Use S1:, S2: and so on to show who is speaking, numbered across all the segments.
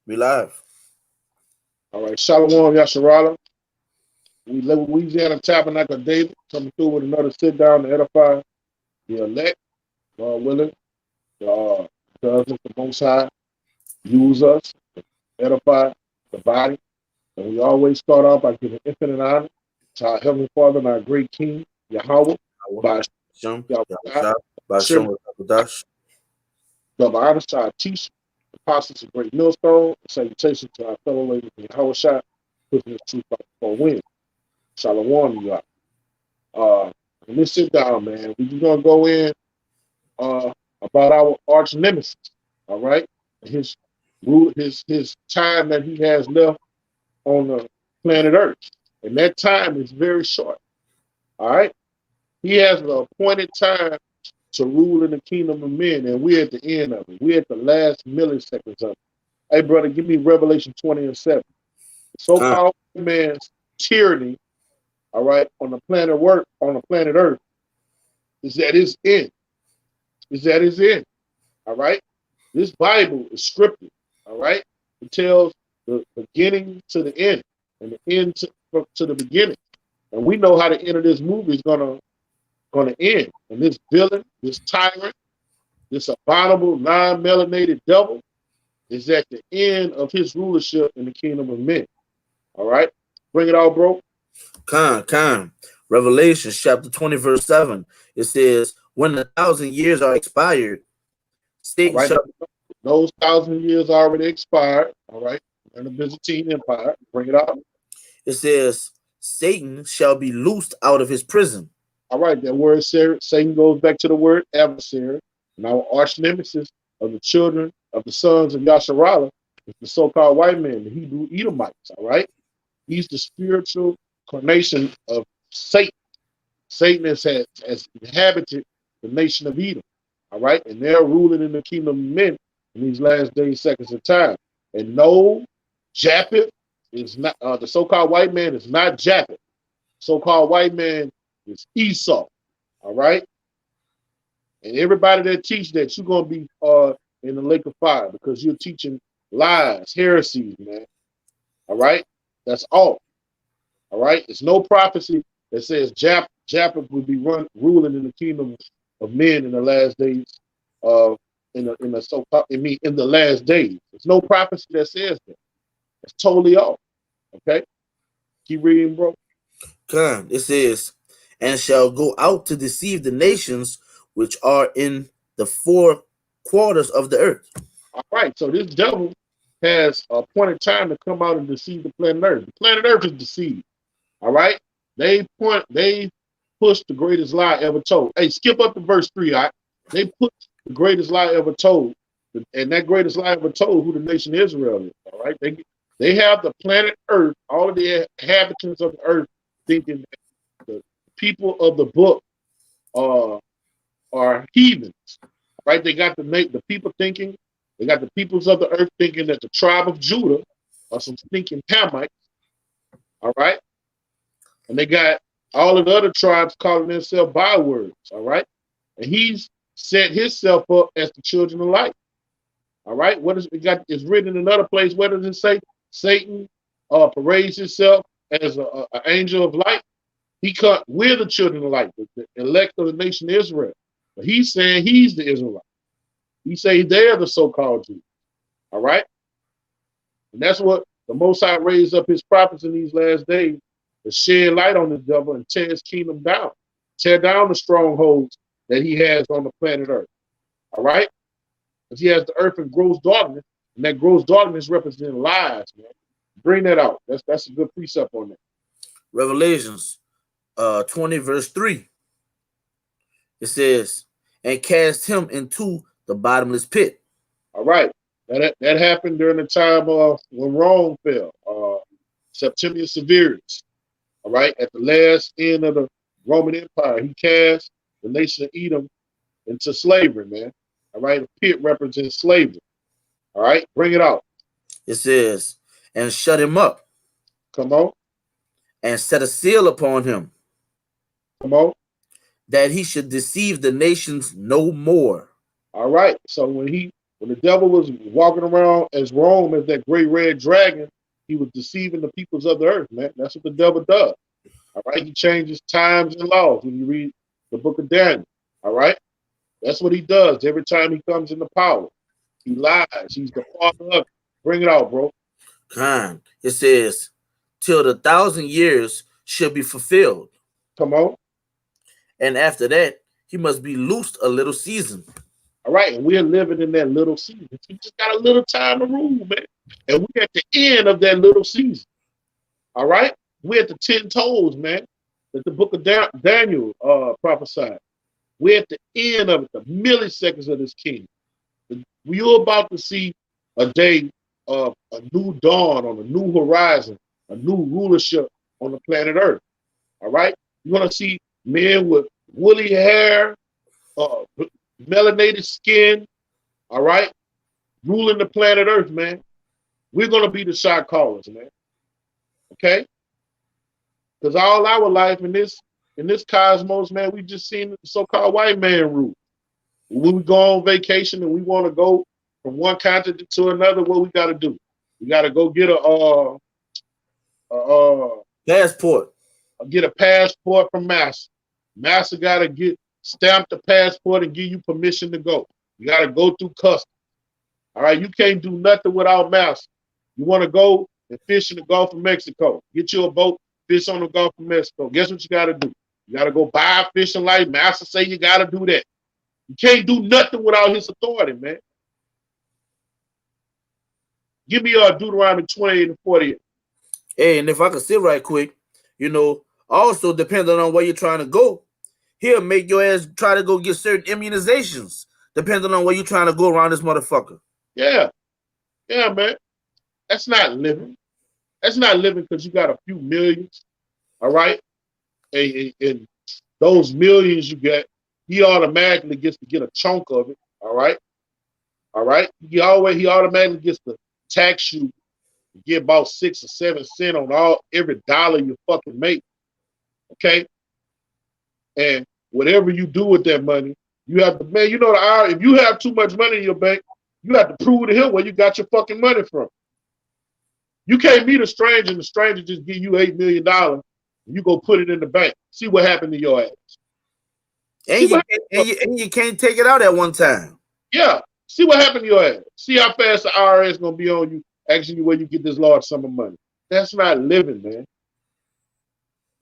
S1: We live.
S2: All right, Shalom Yasharala. We live in Louisiana Tabernacle of David, coming through with another sit down to edify the elect, God willing. Does the Most High use us to edify the body? And we always start off by giving infinite honor to our Heavenly Father and our great King, Yahweh, by
S1: Shem,
S2: Yahweh,
S1: Yahusha, Bashem,
S2: Shem,
S1: Dash.
S2: double honor to our teacher, apostles of Great Millstone, and salutations to our fellow ladies in Yahweh Shai, pushing the truth out for win. Shalom, you and let's sit down, man. We're just gonna go in about our arch nemesis, all right? His his time that he has left on the planet Earth. And that time is very short. All right. He has an appointed time to rule in the kingdom of men, and we're at the end of it. We're at the last milliseconds of it. Hey, brother, give me Revelation 20 and 7. The so-called man's tyranny, all right, on the planet Earth is at his end. Is at his end. All right. This Bible is scripted. All right. It tells the beginning to the end and the end to the beginning. And we know how the end of this movie is gonna end. And this villain, this tyrant, this abominable, non-melanated devil is at the end of his rulership in the kingdom of men. All right. Bring it all, bro.
S1: Khan. Revelation chapter 20, verse 7. It says, when 1,000 years are expired,
S2: All
S1: Satan
S2: right.
S1: shall.
S2: Those 1,000 years already expired. All right. And the Byzantine Empire. Bring it out.
S1: It says, Satan shall be loosed out of his prison.
S2: All right, that word Satan goes back to the word adversary. And our arch nemesis of the children of the sons of Yasharala is the so-called white man, the Hebrew Edomites. All right. He's the spiritual incarnation of Satan. Satan has inhabited the nation of Edom. All right. And they're ruling in the kingdom of men in these last days, seconds of time. And no, Japheth is not, the so-called white man is not Japheth. So-called white man is Esau. All right. And everybody that teach that, you're going to be in the lake of fire because you're teaching lies, heresies, man. All right. That's all. All right. There's no prophecy that says Japheth will be ruling in the kingdom of men in the last days. In the last days. There's no prophecy that says that. It's totally off. Okay. Keep reading, bro.
S1: Khan. It says, and shall go out to deceive the nations which are in the four quarters of the earth.
S2: All right. So this devil has a appointed time to come out and deceive the planet Earth. The planet Earth is deceived. All right. They pushed the greatest lie ever told. Hey, skip up to verse 3. All right. They put the greatest lie ever told. And that greatest lie ever told who the nation Israel is. All right. They have the planet Earth, all of the inhabitants of the earth, thinking that the people of the book are heathens. Right? They got the people thinking, they got the peoples of the earth thinking that the tribe of Judah are some stinking Hamites. All right. And they got all of the other tribes calling themselves bywords. All right. And he's set himself up as the children of light. All right. What is it got? It's written in another place. What does it say? Satan parades himself as an angel of light. We're the children of light, the elect of the nation of Israel. But he's saying he's the Israelite. He say they're the so-called Jews. All right. And that's what the Most High raised up his prophets in these last days to shed light on the devil and tear his kingdom down, tear down the strongholds that he has on the planet Earth. All right. Because he has the earth in gross darkness, and that gross darkness represents lies, man. Bring that out. That's a good precept on that.
S1: Revelations 20, verse 3. It says, and cast him into the bottomless pit.
S2: All right. That happened during the time when Rome fell, Septimius Severus. All right. At the last end of the Roman Empire, he cast the nation of Edom into slavery, man. All right. The pit represents slavery. All right. Bring it out.
S1: It says, and shut him up.
S2: Come on.
S1: And set a seal upon him.
S2: Come on.
S1: That he should deceive the nations no more.
S2: All right. So when he When the devil was walking around as Rome as that great red dragon, he was deceiving the peoples of the earth, man. That's what the devil does. All right. He changes times and laws when you read the book of Daniel. All right. That's what he does every time he comes into power. He lies. He's the father of it. Bring it out, bro.
S1: Kind. It says, till the 1,000 years shall be fulfilled.
S2: Come on.
S1: And after that, he must be loosed a little season.
S2: All right. And we're living in that little season. We just got a little time to rule, man. And we're at the end of that little season. All right. We're at the 10 toes, man, that the book of Daniel prophesied. We're at the end of it, the milliseconds of this king. We're about to see a day of a new dawn on a new horizon, a new rulership on the planet Earth. All right? You're going to see men with woolly hair, melanated skin, all right, ruling the planet Earth, man. We're going to be the shot callers, man. Okay? Because all our life in this cosmos, man, we just seen the so-called white man rule. When we go on vacation and we want to go from one continent to another, what we got to do? We got to go get a
S1: passport.
S2: Get a passport from Massa. Massa got to stamp the passport and give you permission to go. You got to go through customs. All right, you can't do nothing without Massa. You want to go and fish in the Gulf of Mexico? Get you a boat, fish on the Gulf of Mexico. Guess what you got to do? You got to go buy a fishing license. Massa say you got to do that. You can't do nothing without his authority, man. Give me Deuteronomy 28 and 48.
S1: Hey, and if I could sit right quick, also depending on where you're trying to go, he'll make your ass try to go get certain immunizations, depending on where you're trying to go around this motherfucker.
S2: Yeah. Yeah, man. That's not living. That's not living because you got a few millions, all right? And those millions you get, he automatically gets to get a chunk of it, all right? All right? He automatically gets to tax you, get about 6 or 7 cents on every dollar you fucking make, okay? And whatever you do with that money, you have to, man, if you have too much money in your bank, you have to prove to him where you got your fucking money from. You can't meet a stranger and the stranger just give you $8 million and you go put it in the bank. See what happened to your ass.
S1: And you can't take it out at one time.
S2: Yeah. See what happened to your ass. See how fast the IRS is going to be on you, asking you where you get this large sum of money. That's not living, man.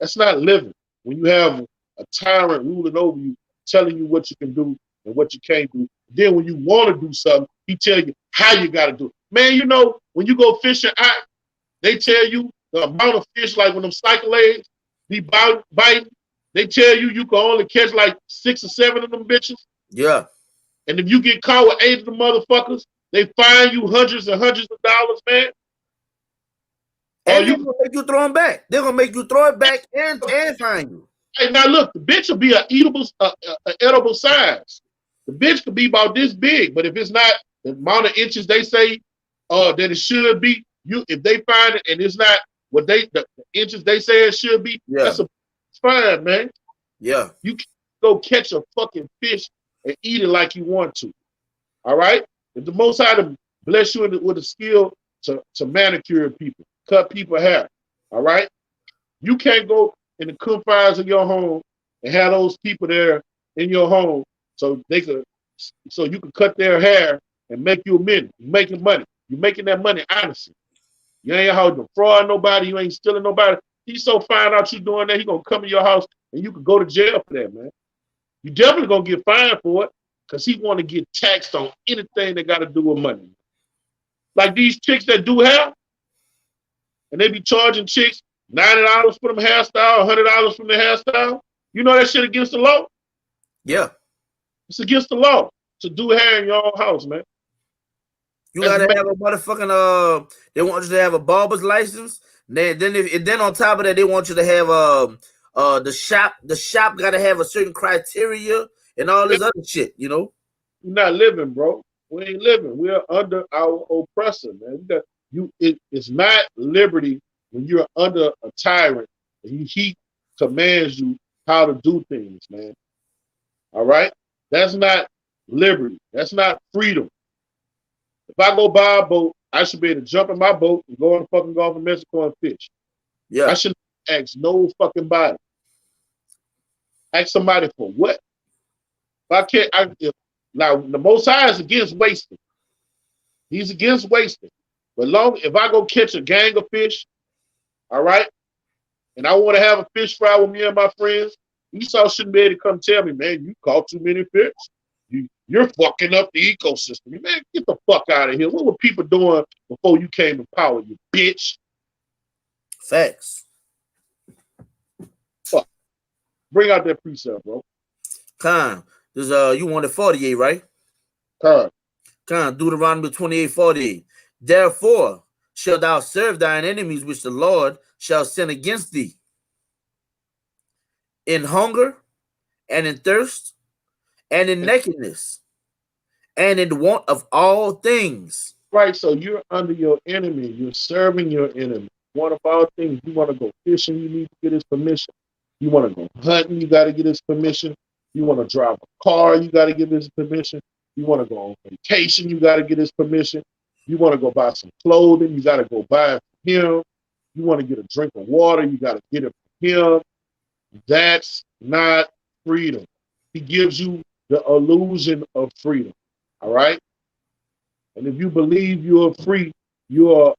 S2: That's not living. When you have a tyrant ruling over you, telling you what you can do and what you can't do. Then when you want to do something, he tell you how you got to do it. Man, when you go fishing, they tell you the amount of fish, like when them cycle eggs be biting, they tell you can only catch like 6 or 7 of them bitches.
S1: Yeah.
S2: And if you get caught with 8 of the motherfuckers, they fine you hundreds and hundreds of dollars, man.
S1: And they're gonna make you throw them back. They're gonna make you throw it back and fine you.
S2: Hey, now look, the bitch will be an edible size. The bitch could be about this big, but if it's not the amount of inches they say that it should be, if they find it and it's not what the inches they say it should be, that's fine, man.
S1: Yeah.
S2: You can go catch a fucking fish and eat it like you want to. All right? If the Most High to bless you with a skill to manicure people, cut people hair, all right? You can't go in the confines of your home and have those people there in your home so you can cut their hair and make you a million. You're making money. You're making that money honestly. You ain't out to fraud nobody. You ain't stealing nobody. He's so find out you doing that, he gonna come in your house and you can go to jail for that, man. You definitely gonna get fined for it because he want to get taxed on anything that got to do with money. Like these chicks that do hair, and they be charging chicks $90 for them hairstyle, $100 from the hairstyle. You know that shit against the law?
S1: Yeah.
S2: It's against the law to do hair in your own house, man.
S1: You gotta have a motherfucking they want you to have a barber's license. Then on top of that, they want you to have the shop gotta have a certain criteria and all this other shit,
S2: You're not living, bro. We ain't living. We're under our oppressor, man. It's not liberty when you're under a tyrant and he commands you how to do things, man. All right? That's not liberty. That's not freedom. If I go buy a boat, I should be able to jump in my boat and go in the fucking Gulf of Mexico and fish.
S1: Yeah.
S2: I shouldn't ask no fucking body. Ask somebody for what? If I can't, now the Most High is against wasting. He's against wasting. But if I go catch a gang of fish, all right, and I want to have a fish fry with me and my friends, Esau shouldn't be able to come tell me, man, you caught too many fish. You're fucking up the ecosystem. Man, get the fuck out of here. What were people doing before you came in power, you bitch?
S1: Facts.
S2: Fuck. Bring out that precept, bro.
S1: Con. There's you wanted 48, right?
S2: Con.
S1: Deuteronomy 28:48. Therefore shalt thou serve thine enemies which the Lord shall send against thee, in hunger and in thirst and in nakedness and in want of all things.
S2: Right, so you're under your enemy. You're serving your enemy. One of all things, you want to go fishing, you need to get his permission. You want to go hunting, you got to get his permission. You want to drive a car, you got to get his permission. You want to go on vacation, you got to get his permission. You want to go buy some clothing, you got to go buy it from him. You want to get a drink of water, you got to get it from him. That's not freedom. He gives you the illusion of freedom. All right? And if you believe you are free, you are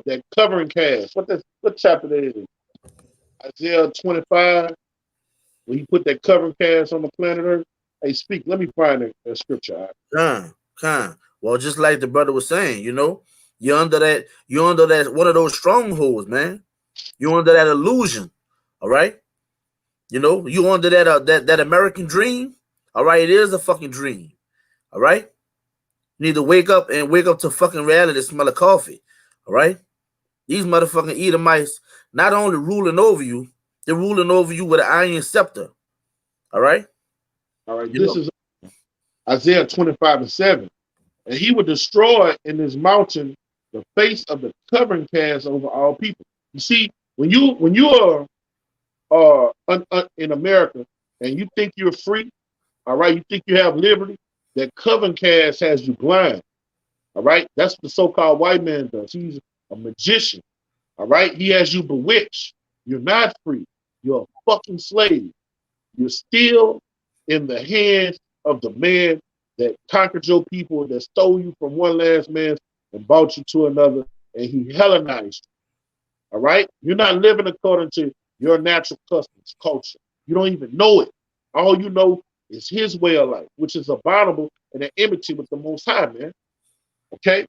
S2: that covering cast. What chapter that is? Isaiah 25, when he put that covering cast on the planet Earth. Hey, speak. Let me find that scripture.
S1: Well, just like the brother was saying, you're under that one of those strongholds, man. You're under that illusion. All right. You under that American dream. All right. It is a fucking dream. All right. You need to wake up to fucking reality, smell of coffee. All right. These motherfucking Edomites not only ruling over you, they're ruling over you with an iron scepter. All right.
S2: All right. This is Isaiah 25:7. And he would destroy in this mountain the face of the covering cast over all people. You see, when you are in America and you think you're free, all right, you think you have liberty, that covering cast has you blind. All right, that's what the so-called white man does. He's a magician. All right, he has you bewitched. You're not free. You're a fucking slave. You're still in the hands of the man that conquered your people, that stole you from one last man and brought you to another, and he Hellenized you. All right? You're not living according to your natural customs, culture. You don't even know it. All you know is his way of life, which is abominable and an enmity with the Most High, man. Okay?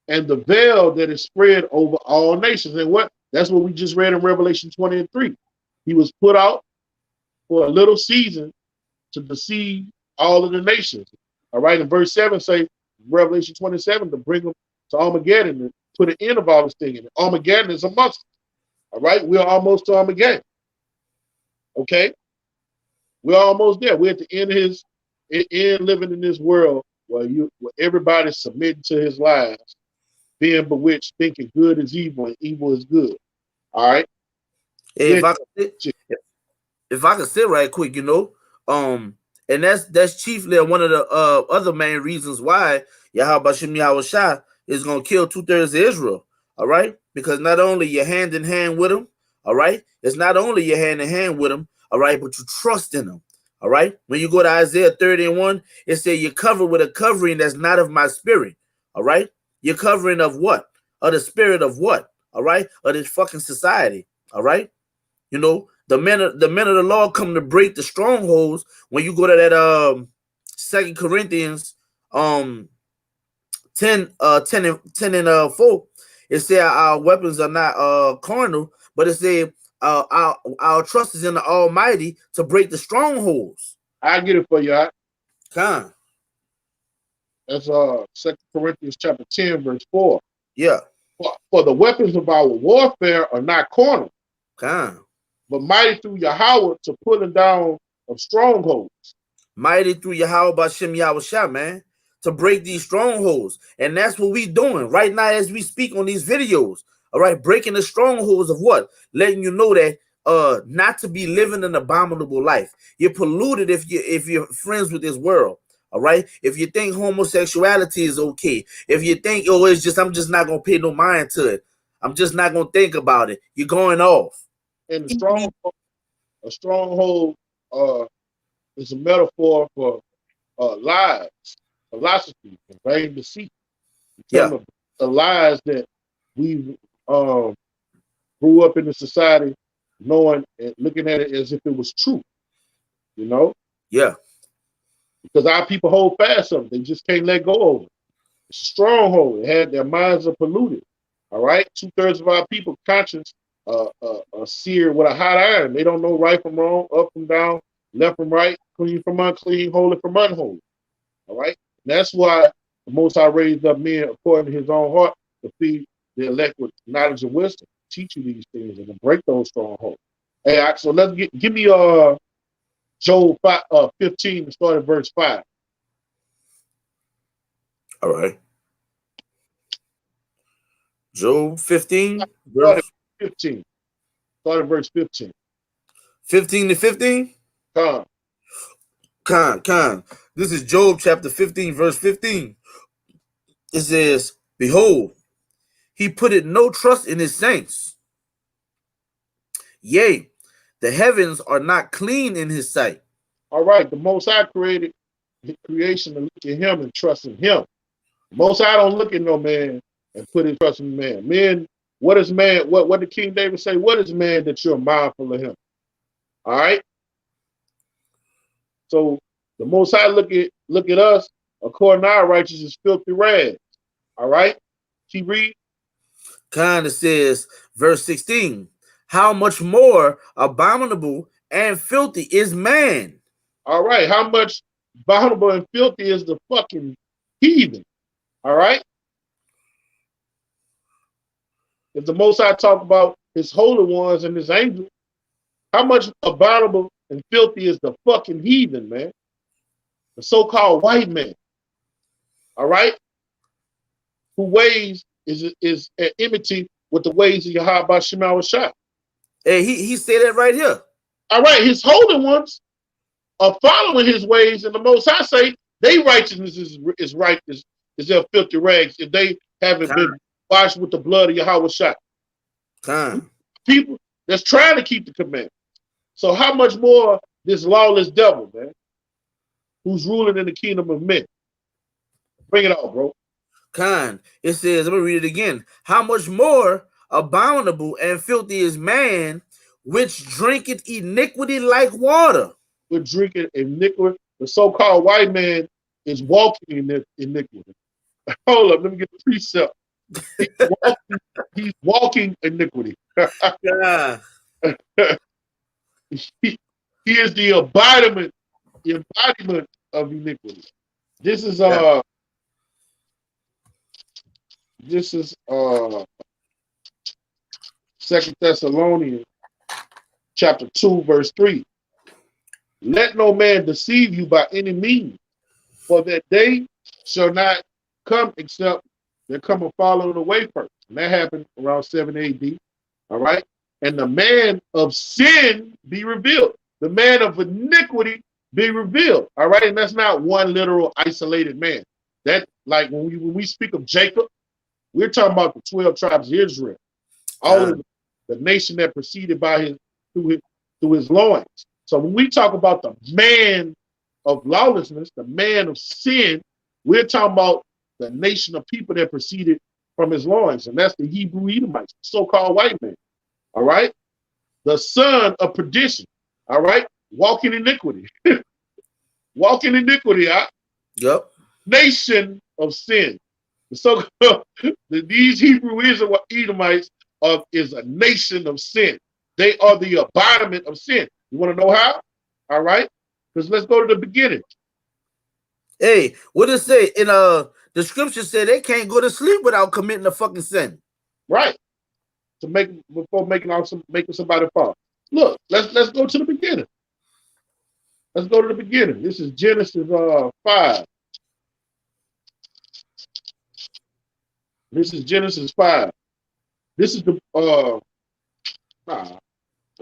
S2: And the veil that is spread over all nations. And that's what we just read in Revelation 20:3. He was put out for a little season to deceive all of the nations. All right, in verse 7 say, Revelation 27, to bring them to Armageddon and put an end of all this thing. And Armageddon is amongst us. All right, we're almost to Armageddon. Okay, we're almost there. We're at the end of living in this world where everybody's submitting to his lies, being bewitched, thinking good is evil and evil is good. All right.
S1: Hey, if I could sit right quick, and that's chiefly one of the other main reasons why Yahweh Bashem Yahweh Shah is gonna kill 2/3 of Israel. All right, because not only you're hand in hand with him, all right, it's not only you're hand in hand with him, all right, but you trust in him. All right, when you go to Isaiah 30:1, it says you're covered with a covering that's not of my spirit. All right, you're covering of what? Of the spirit of what? All right, of this fucking society. All right. The men of the Lord come to break the strongholds. When you go to that 2 Corinthians 10 and 4, it says our weapons are not carnal, but it says our trust is in the Almighty to break the strongholds.
S2: I get it for you.
S1: Con.
S2: That's 2 Corinthians chapter 10, verse 4.
S1: Yeah.
S2: For the weapons of our warfare are not carnal, but mighty through Yahweh to pulling down of strongholds.
S1: Mighty through Yahweh Bashem Yahweh Shah, man, to break these strongholds. And that's what we doing right now as we speak on these videos. All right, breaking the strongholds of what? Letting you know that not to be living an abominable life. You're polluted if you're friends with this world. All right. If you think homosexuality is okay, if you think, oh, it's just, I'm just not gonna pay no mind to it, I'm just not gonna think about it, you're going off.
S2: And a stronghold is a metaphor for lies, philosophy, and vain deceit.
S1: Yeah.
S2: The lies that we grew up in the society knowing and looking at it as if it was true, you know?
S1: Yeah.
S2: Because our people hold fast something. They just can't let go of it. It's a stronghold. Their minds are polluted. All right? 2/3 of our people conscience are seared with a hot iron. They don't know right from wrong, up from down, left from right, clean from unclean, holy from unholy. All right? And that's why the Most High raised up men according to his own heart to feed the elect with knowledge and wisdom, teach you these things and to break those strongholds. Hey, so let's give me Job 15 and start at verse 5.
S1: All right. Job 15,
S2: Start at
S1: verse
S2: 15. Start at verse 15.
S1: 15 to 15.
S2: Come.
S1: Con. This is Job chapter 15, verse 15. It says, behold, he putteth no trust in his saints. Yea, the heavens are not clean in his sight.
S2: All right, the Most High created his creation to look at him and trust in him. The Most High don't look at no man and put his trust in man. Man, what is man? What did King David say? What is man that you're mindful of him? All right. So the Most High look at us according to our righteousness, filthy rags. All right. Keep read.
S1: Kind of says, verse 16, how much more abominable and filthy is man?
S2: All right. How much abominable and filthy is the fucking heathen? All right. If the Most High talk about his holy ones and his angels, how much abominable and filthy is the fucking heathen, man? The so-called white man. All right. Who ways is at enmity with the ways of Yahweh Shema Shah.
S1: Hey, he said that right here.
S2: All right, his holy ones are following his ways, and the Most High say they righteousness is right, is their filthy rags if they haven't been washed with the blood of Yahweh Shah. People that's trying to keep the commandments. So how much more this lawless devil, man, who's ruling in the kingdom of men? Bring it out, bro.
S1: It says, I'm gonna read it again. How much more abominable and filthy is man, which drinketh iniquity like water.
S2: We're drinking iniquity. The so-called white man is walking in iniquity. Hold up, let me get the precept. He's walking iniquity. He is the embodiment of iniquity. This is Second Thessalonians chapter 2, verse 3. Let no man deceive you by any means, for that day shall not come except there come a falling away first. And that happened around 7 AD. All right. And the man of sin be revealed. The man of iniquity be revealed. All right. And that's not one literal isolated man. That, like when we speak of Jacob, we're talking about the 12 tribes of Israel. All of the nation that proceeded by through his loins. So when we talk about the man of lawlessness, the man of sin, we're talking about the nation of people that proceeded from his loins, and that's the Hebrew Edomites, so-called white man. All right, the son of perdition. All right, walking iniquity, walking iniquity.
S1: Yep.
S2: Nation of sin. So these Hebrew Edomites is a nation of sin. They are the embodiment of sin. You want to know how? All right, because let's go to the beginning.
S1: Hey, what does it say in the scripture said they can't go to sleep without committing a fucking sin.
S2: Right. Before making somebody fall. Look, let's go to the beginning. Let's go to the beginning. This is Genesis 5. This is Genesis 5. This is the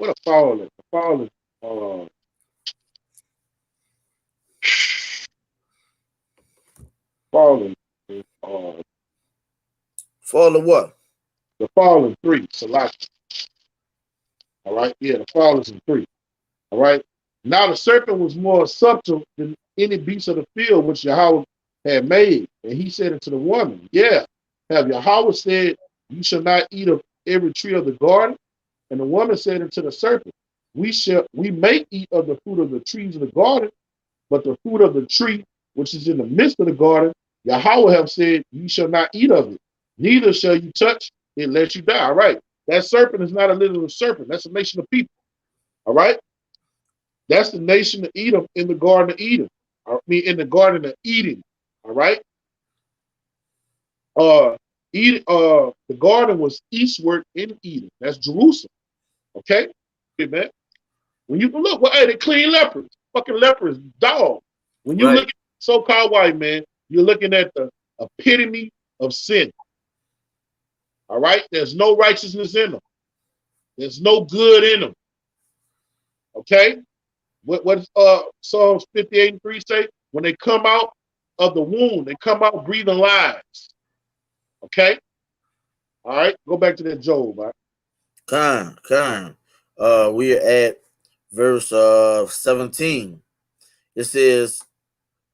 S2: What a fallen. The fallen. Uh, fallen. Uh,
S1: Fall of what?
S2: the fallen three. Salaki. All right. Yeah, the fallen is in three. All right. Now the serpent was more subtle than any beast of the field which Yahweh had made. And he said unto the woman, yeah, have Yahweh said, you shall not eat of every tree of the garden? And the woman said unto the serpent, we may eat of the fruit of the trees of the garden, but the fruit of the tree which is in the midst of the garden, Yahweh have said, you shall not eat of it, neither shall you touch it lest you die. All right. That serpent is not a little serpent. That's a nation of people. All right. That's the nation of Edom in the Garden of Eden. I mean, in the Garden of Eden. All right. The garden was eastward in Eden. That's Jerusalem. Okay. Amen. When you look, well, hey, they clean lepers, fucking lepers, dog. When you
S1: Right.
S2: look at so-called white man, you're looking at the epitome of sin. All right. There's no righteousness in them. There's no good in them. Okay. What does Psalms 58:3 say? When they come out of the womb, they come out breathing lies. Okay? All right, go back to that Job, right?
S1: Con. We are at verse 17. It says,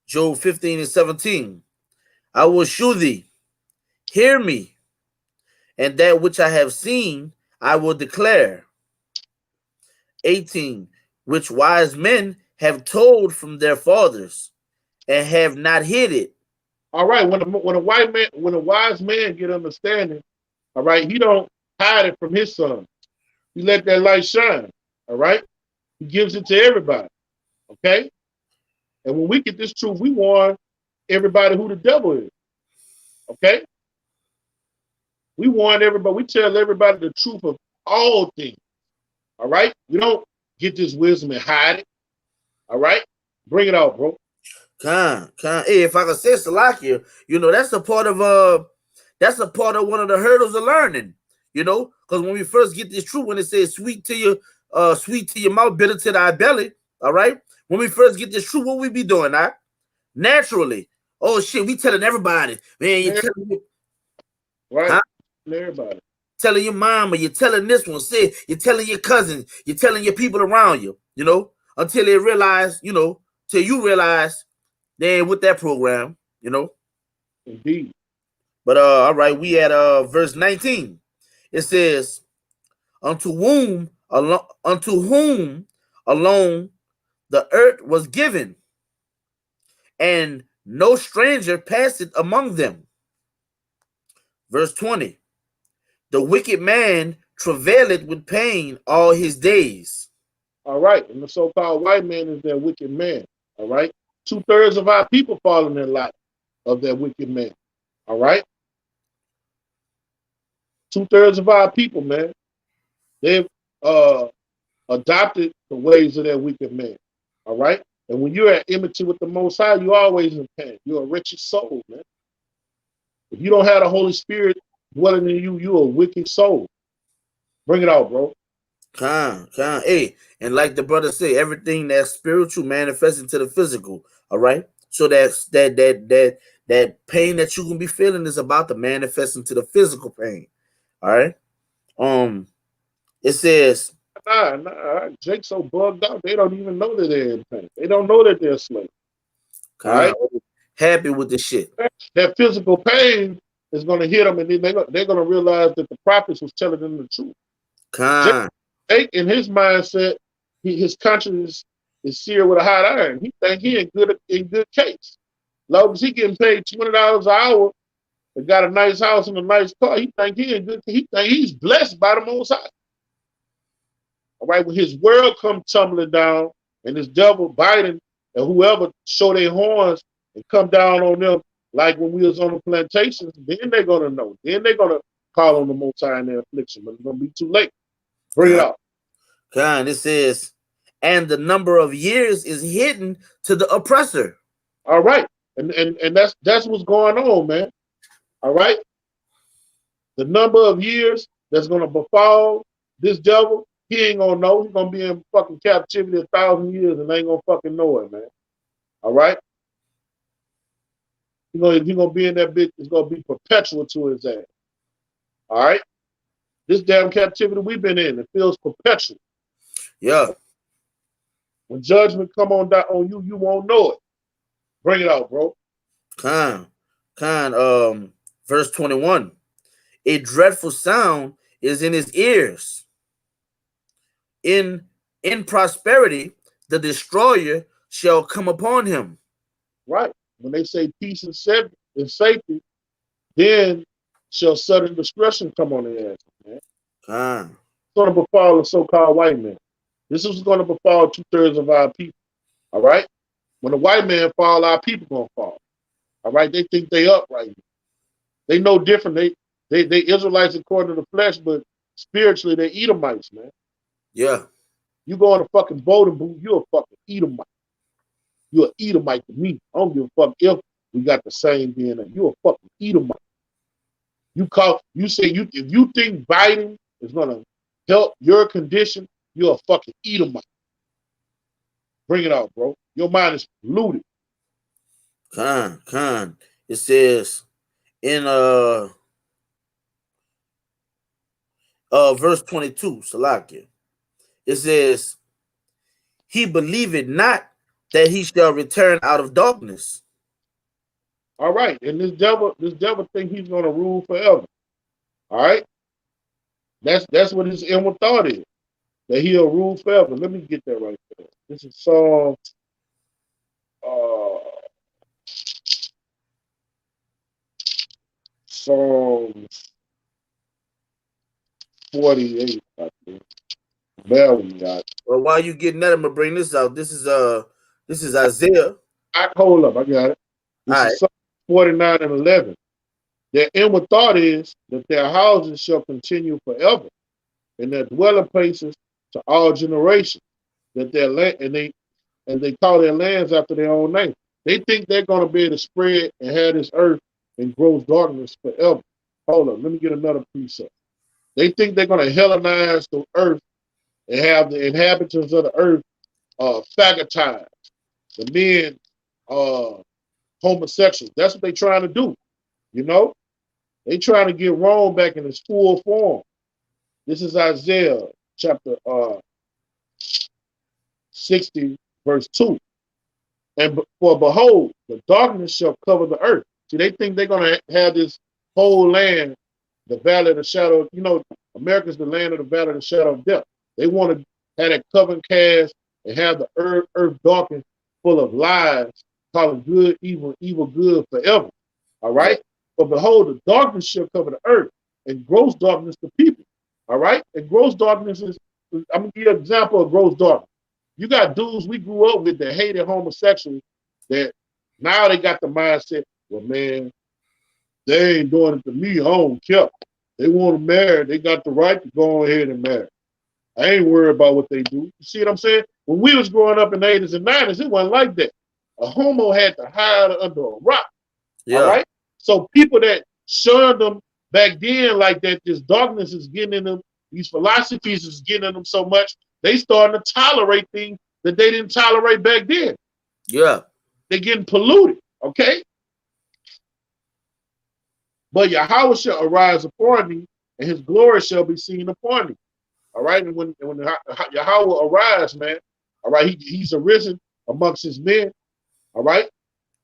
S1: Job 15 and 17. I will shew thee, hear me, and that which I have seen I will declare. 18. Which wise men have told from their fathers, and have not hid it.
S2: All right, when a wise man get understanding, all right, he don't hide it from his son. He let that light shine. All right, he gives it to everybody. Okay, and when we get this truth, we warn everybody who the devil is. Okay, we warn everybody. We tell everybody the truth of all things. All right, we don't get this wisdom and hide it. All right, bring it out, bro.
S1: Con. Hey, if I could say Salakia, that's a part of one of the hurdles of learning. Because when we first get this truth, when it says sweet to your mouth, bitter to thy belly. All right. When we first get this truth, what we be doing, huh? Naturally. Oh shit, we telling everybody, man. You telling me,
S2: right?
S1: huh?
S2: Everybody.
S1: Telling your mama, you're telling this one, say you're telling your cousins, you're telling your people around you, until they realize, till you realize they ain't with that program,
S2: Indeed.
S1: But all right, we at verse 19. It says, unto whom alone the earth was given, and no stranger passeth among them. Verse 20. The wicked man travaileth with pain all his days.
S2: All right. And the so-called white man is that wicked man. All right. 2/3 of our people fall in that lot of that wicked man. All right. 2/3 of our people, man, they've adopted the ways of that wicked man. All right. And when you're at enmity with the Most High, you're always in pain. You're a wretched soul, man. If you don't have the Holy Spirit dwelling in you, you're a wicked soul. Bring it out, bro.
S1: Hey, and like the brother said, everything that's spiritual manifests into the physical. All right. So that pain that you can be feeling is about to manifest into the physical pain. All right. It says,
S2: Nah. Jake's so bugged out, they don't even know that they're in pain. They don't know that they're slaves. All right.
S1: Happy with the shit.
S2: That physical pain is going to hit them, and then they're going to realize that the prophets was telling them the truth. Jake, in his mindset, his conscience is seared with a hot iron. He think he in good case. Long as he getting paid $20 an hour and got a nice house and a nice car, he think he in good. He think he's blessed by the Most High. All right, when his world come tumbling down and his devil biting and whoever show their horns and come down on them, like when we was on the plantations, then they're gonna know. Then they're gonna call on the Most High in their affliction, but it's gonna be too late. Bring it out.
S1: It says, and the number of years is hidden to the oppressor.
S2: All right, and that's what's going on, man. All right, the number of years that's gonna befall this devil He ain't gonna know. He's gonna be in fucking captivity 1,000 years and ain't gonna fucking know it, man. All right? He gonna be in that bitch. It's gonna be perpetual to his ass. All right? This damn captivity we've been in, it feels perpetual.
S1: Yeah.
S2: When judgment come on you, you won't know it. Bring it out, bro.
S1: Verse 21. A dreadful sound is in his ears. In prosperity, the destroyer shall come upon him.
S2: Right. When they say peace and safety, then shall sudden discretion come on their ass, man. It's going to befall the so-called white man. This is going to befall 2/3 of our people. All right? When the white man fall, our people going to fall. All right? They think they up right now. They know different. They Israelites according to the flesh, but spiritually they Edomites, man.
S1: Yeah.
S2: You go on a fucking voting booth, you're a fucking Edomite. You're an Edomite to me. I don't give a fuck if we got the same DNA. You're a fucking Edomite. If you think Biden is gonna help your condition, you're a fucking Edomite. Bring it out, bro. Your mind is polluted.
S1: It says in verse 22, Salakia. It says, he believeth not that he shall return out of darkness.
S2: All right, and this devil think he's gonna rule forever. All right, that's what his inward thought is, that he'll rule forever. Let me get that right there. This is Psalms 48, I think.
S1: Well, while you getting that, I'm gonna bring this out. This is Isaiah.
S2: Hold up, I got it. This is Psalm 49 and 11. Their inward thought is that their houses shall continue forever, and their dwelling places to all generations. That their land and they call their lands after their own name. They think they're gonna be able to spread and have this earth in gross darkness forever. Hold up, let me get another precept. They think they're gonna Hellenize the earth and have the inhabitants of the earth phagotize, the men homosexuals. That's what they're trying to do. You know? They trying to get Rome back in its full form. This is Isaiah chapter 60, verse 2. And for behold, the darkness shall cover the earth. See, they think they're going to have this whole land, the valley of the shadow. You know, America's the land of the valley of the shadow of death. They want to have that covenant cast and have the earth darkened full of lies, calling good evil, evil good forever. All right? But behold, the darkness shall cover the earth, and gross darkness the people. All right? And gross darkness is, I'm going to give you an example of gross darkness. You got dudes we grew up with that hated homosexuals that now they got the mindset, well, man, they ain't doing it to me. I don't care. They want to marry. They got the right to go ahead and marry. I ain't worried about what they do. You see what I'm saying? When we was growing up in the 80s and 90s, it wasn't like that. A homo had to hide under a rock. Yeah. All right? So people that shunned them back then like that, this darkness is getting in them, these philosophies is getting in them so much, they starting to tolerate things that they didn't tolerate back then. Yeah. They're getting polluted, okay? But Yahweh shall arise upon thee, and his glory shall be seen upon thee. All right? And when Yahweh arise, man, all right, he's arisen amongst his men, all right?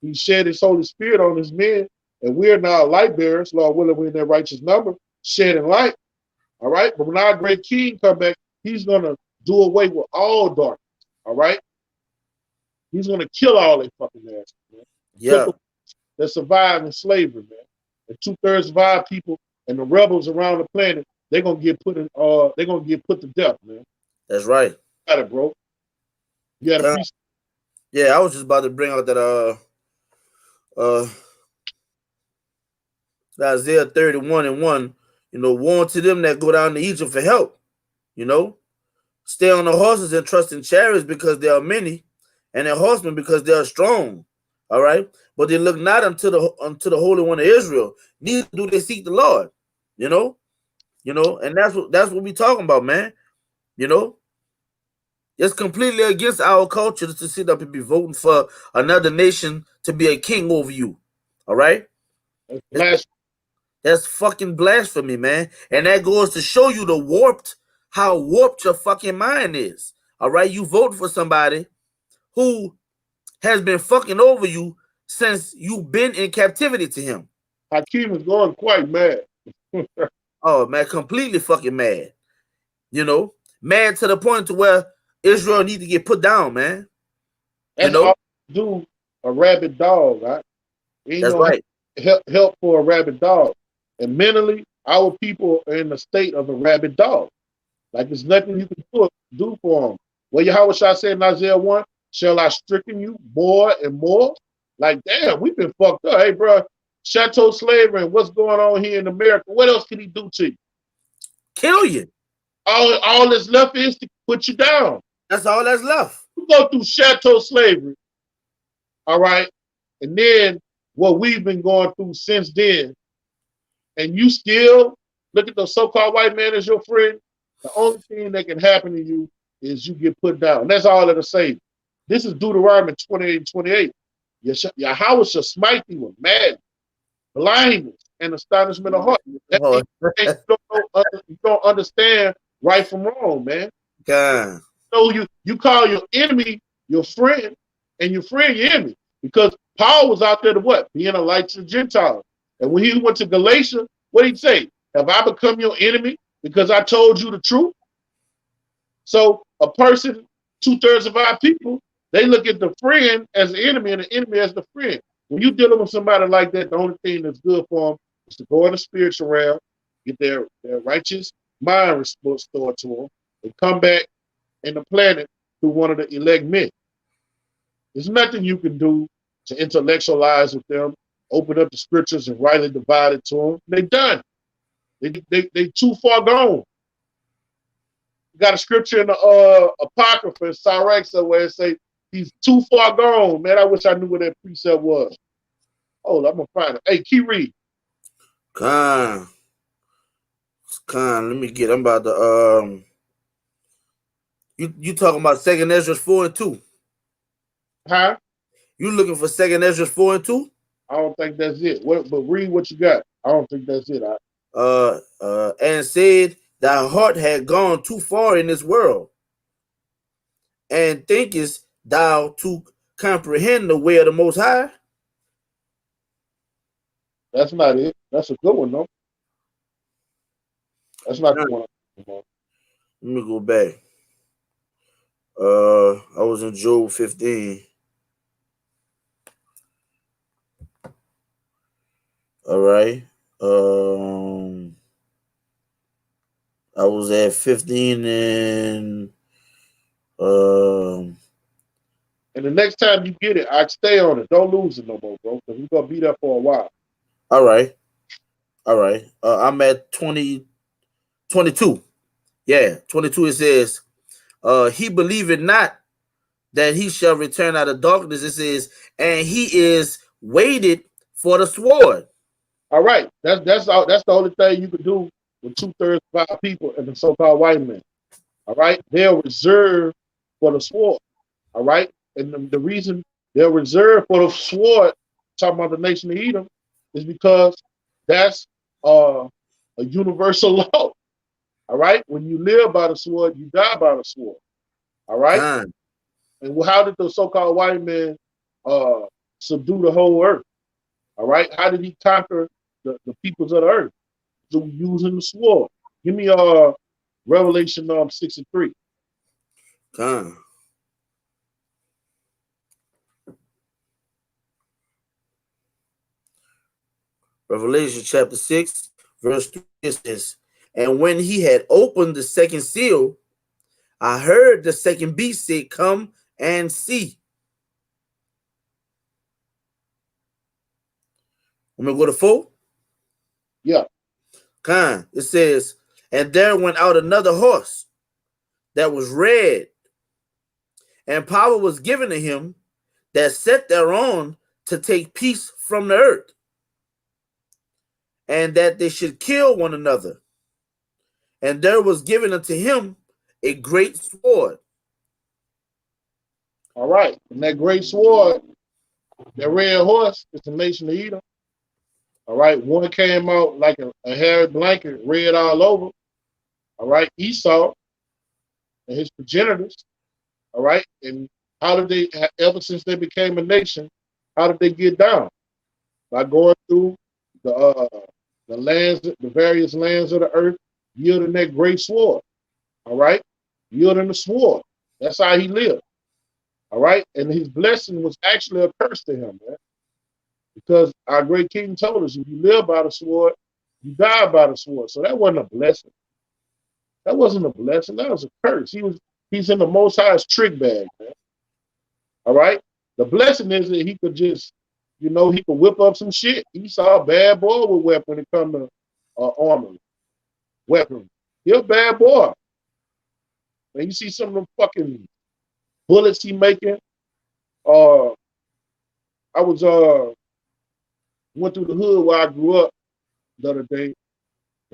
S2: He shed his Holy Spirit on his men, and we're now light bearers, Lord willing, we're in that righteous number, shedding light, all right? But when our great king come back, he's going to do away with all darkness, all right? He's going to kill all they fucking asses, man. Yeah. That survive in slavery, man. And 2/3 of our people and the rebels around the planet, they're going to get put to death, man. That's right. You got it, bro. You got a piece. Yeah, I was just about to bring out that Isaiah 31 and 1, you know, warn to them that go down to Egypt for help, you know. Stay on the horses and trust in chariots because there are many, and in horsemen because they are strong. All right. But they look not unto the Holy One of Israel, neither do they seek the Lord. You know, and that's what we talking about, man.
S1: You know, it's completely against our culture to sit up and be voting for another nation to be a king over you. All right, that's fucking blasphemy, man. And that goes to show you how warped your fucking mind is. All right, you vote for somebody who has been fucking over you since you've been in captivity to him.
S2: Hakeem is going quite mad.
S1: Oh man, completely fucking mad. You know, mad to the point to where Israel need to get put down, man.
S2: That's all do a rabid dog, right? Ain't
S1: That's
S2: no
S1: right.
S2: help for a rabid dog. And mentally, our people are in the state of a rabid dog. Like there's nothing you can do for them. Well, Yahweh Shah said in Isaiah 1, shall I stricken you more and more? Like, damn, we've been fucked up. Hey, bro, Chateau slavery and what's going on here in America, what else can he do to you?
S1: Kill you.
S2: All that's left is to put you down.
S1: That's all that's left.
S2: You go through Chateau slavery, all right, and then what we've been going through since then, and you still look at the so-called white man as your friend, the only thing that can happen to you is you get put down. That's all it'll say. This is Deuteronomy 28 and 28. Yahweh shall smite thee with madness, blindness, and astonishment of heart. That means you don't understand right from wrong, man.
S1: God.
S2: So you call your enemy your friend, and your friend your enemy. Because Paul was out there to what? Being a light to the Gentiles. And when he went to Galatia, what did he say? Have I become your enemy because I told you the truth? So a person, 2/3 of our people, they look at the friend as the enemy and the enemy as the friend. When you're dealing with somebody like that, the only thing that's good for them is to go in the spiritual realm, get their righteous mind restored to them, and come back in the planet through one of the elect men. There's nothing you can do to intellectualize with them, open up the scriptures and rightly divide it to them. They done. They too far gone. You got a scripture in the Apocrypha in Syraxa where it say he's too far gone. Man, I wish I knew what that precept was. Hold on, I'm gonna find it. Hey, key read.
S1: Let me get. I'm about to You talking about 2nd Ezra 4 and 2?
S2: Huh?
S1: You looking for 2nd Ezra 4 and 2?
S2: I don't think that's it. But read what you got. I don't think that's it.
S1: And said thy heart had gone too far in this world, and thinkest thou to comprehend the way of the Most High?
S2: That's not it. That's a good one, though. That's not the one.
S1: Let me go back. I was in Job 15. All right. I was at 15 and
S2: and the next time you get it, I'd stay on it. Don't lose it no more, bro, because we're gonna be there for a while.
S1: All right. I'm at 22. Yeah, 22. It says, he believeth not that he shall return out of darkness. It says, and he is waited for the sword.
S2: All right. That's the only thing you can do with 2/3 of our people and the so-called white men. All right. They're reserved for the sword. All right. And the reason they're reserved for the sword, talking about the nation of Edom, is because that's a universal law. All right. When you live by the sword, you die by the sword. All right. And how did the so-called white man subdue the whole earth? All right. How did he conquer the peoples of the earth? Through using the sword. Give me Revelation 6 and 3.
S1: Revelation chapter 6, verse 3 says, and when he had opened the second seal, I heard the second beast say, come and see. I'm going to go to 4?
S2: Yeah.
S1: It says, and there went out another horse that was red, and power was given to him that sat thereon to take peace from the earth, and that they should kill one another. And there was given unto him a great sword.
S2: All right. And that great sword, that red horse, is the nation of Edom. All right. One came out like a hairy blanket, red all over. All right. Esau and his progenitors. All right. And how did they, ever since they became a nation, how did they get down? By going through the lands, the various lands of the earth, yielding that great sword. All right. Yielding the sword. That's how he lived. All right. And his blessing was actually a curse to him, man. Because our great king told us, if you live by the sword, you die by the sword. So that wasn't a blessing. That wasn't a blessing. That was a curse. He's in the Most High's trick bag, man. All right. The blessing is that he could just, he could whip up some shit. Esau a bad boy with weapon when it comes to armor, weapon. He a bad boy. And you see some of them fucking bullets he making. I was went through the hood where I grew up the other day.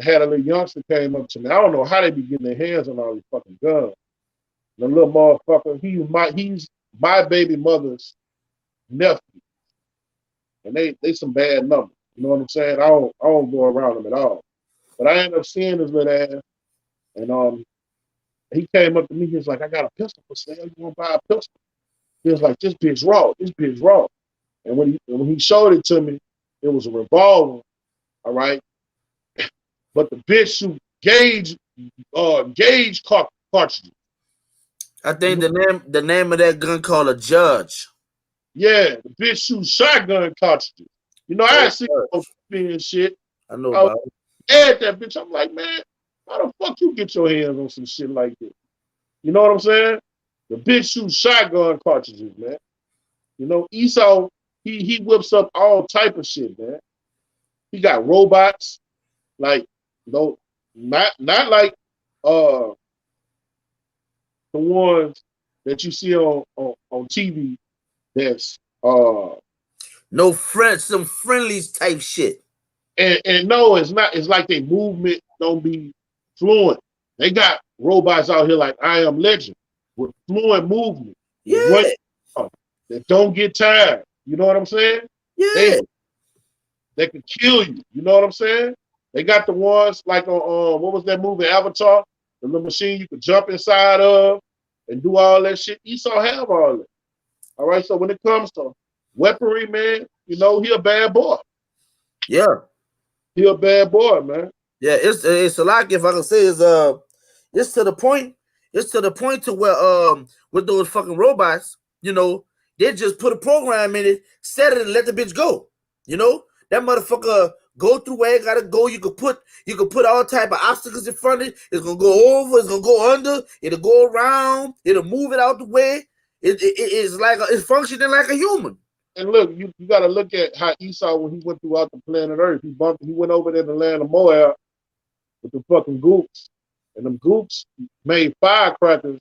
S2: I had a little youngster came up to me. I don't know how they be getting their hands on all these fucking guns. The little motherfucker, he's my baby mother's nephew. And they some bad numbers. You know what I'm saying? I don't go around them at all. But I ended up seeing his little ass. And he came up to me, he was like, I got a pistol for sale. You wanna buy a pistol? He was like, this bitch raw, this bitch raw. And when he showed it to me, it was a revolver, all right? But the bitch shoot gauge cartridges.
S1: I think the name of that gun called a Judge.
S2: Yeah, the bitch shoots shotgun cartridges. I had seen and shit.
S1: I know about it.
S2: Add that bitch. I'm like, man, how the fuck you get your hands on some shit like this? You know what I'm saying? The bitch shoots shotgun cartridges, man. Esau, he whips up all type of shit, man. He got robots, like, not like the ones that you see on TV. That's
S1: some friendlies type shit.
S2: And no, it's not. It's like their movement don't be fluent. They got robots out here like I Am Legend with fluent movement.
S1: Yeah.
S2: That don't get tired. You know what I'm saying?
S1: Yeah.
S2: They can kill you. You know what I'm saying? They got the ones like on what was that movie, Avatar? The little machine you could jump inside of and do all that shit. Esau have all that. All right. So when it comes to weaponry, man, he a bad boy.
S1: Yeah.
S2: He a bad boy, man.
S1: Yeah, it's a lot. If I can say it's to the point. It's to the point to where with those fucking robots, they just put a program in it, set it, and let the bitch go. That motherfucker go through where it gotta go. You could put all type of obstacles in front of it. It's gonna go over. It's gonna go under. It'll go around. It'll move it out the way. It's functioning like a human.
S2: And look, you got to look at how Esau, when he went throughout the planet Earth, he went over there to the land of Moab with the fucking gooks. And them gooks made firecrackers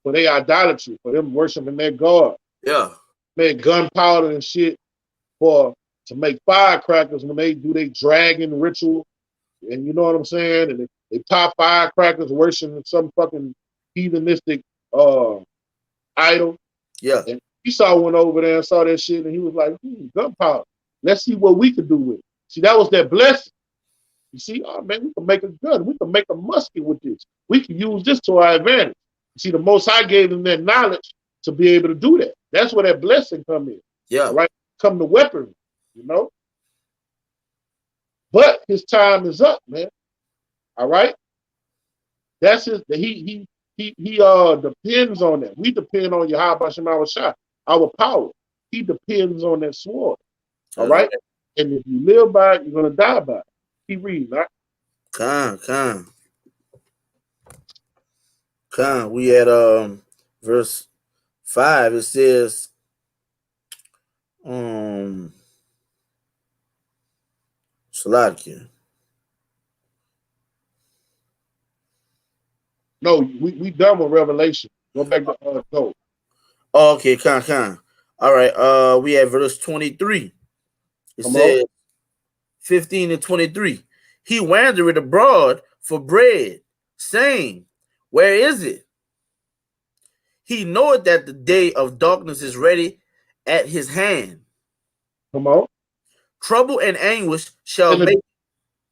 S2: for their idolatry, for them worshiping their God.
S1: Yeah.
S2: Made gunpowder and shit to make firecrackers when they do their dragon ritual. And you know what I'm saying? And they pop firecrackers worshiping some fucking heathenistic idol.
S1: Yeah.
S2: And Esau went over there and saw that shit, and he was like, gunpowder. Let's see what we could do with it. See, that was that blessing. You see, oh man, we can make a gun. We can make a musket with this. We can use this to our advantage. You see, the Most High gave them that knowledge to be able to do that. That's where that blessing come in.
S1: Yeah.
S2: All right? Come to weaponry, But his time is up, man. All right? That's he depends on that. We depend on Yahweh Shem Shah, our power. He depends on that sword. All right? And if you live by it, you're gonna die by it. Keep reading, right?
S1: We at verse 5. It says Salakia.
S2: No, we done with Revelation. Go back to Job.
S1: Oh, okay, all right, we have verse 23. It says 15 and 23. He wandered abroad for bread, saying, Where is it? He knoweth that the day of darkness is ready at his hand.
S2: Come on.
S1: Trouble and anguish shall
S2: And the,
S1: make.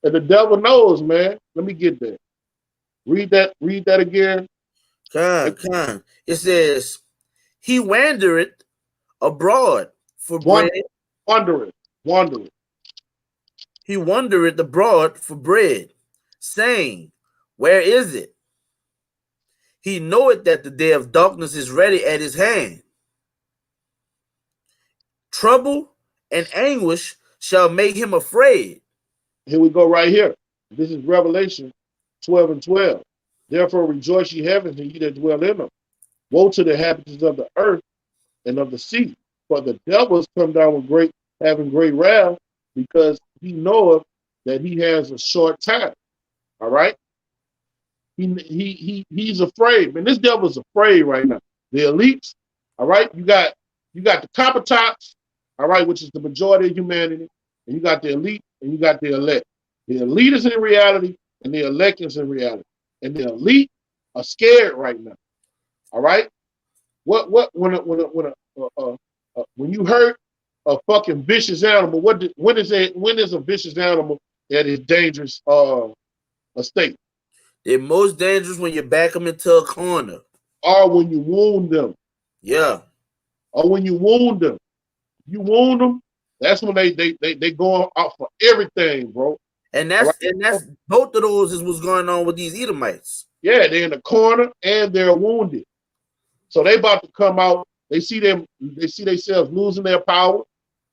S2: and the devil knows, man. Let me get that. Read that again.
S1: Con. It says, he wandereth abroad for bread.
S2: Wandering.
S1: He wandereth abroad for bread, saying, where is it? He knoweth that the day of darkness is ready at his hand. Trouble and anguish shall make him afraid.
S2: Here we go right here. This is Revelation 12 and 12. Therefore rejoice ye heavens and ye that dwell in them. Woe to the inhabitants of the earth and of the sea. For the devil has come down with having great wrath, because he knoweth that he has a short time. All right? He's afraid. Man, this devil's afraid right now. The elites, all right? You got the copper tops, all right, which is the majority of humanity, and you got the elite and you got the elect. The elite is in reality and the elect is in reality. And the elite are scared right now. All right? When you hurt a fucking vicious animal, when is a vicious animal at its dangerous state?
S1: They're most dangerous when you back them into a corner.
S2: Or when you wound them.
S1: Yeah.
S2: Or when you wound them. You wound them, that's when they going out for everything, bro.
S1: And that's both of those is what's going on with these Edomites.
S2: Yeah, they're in the corner and they're wounded. So they about to come out. They see themselves losing their power.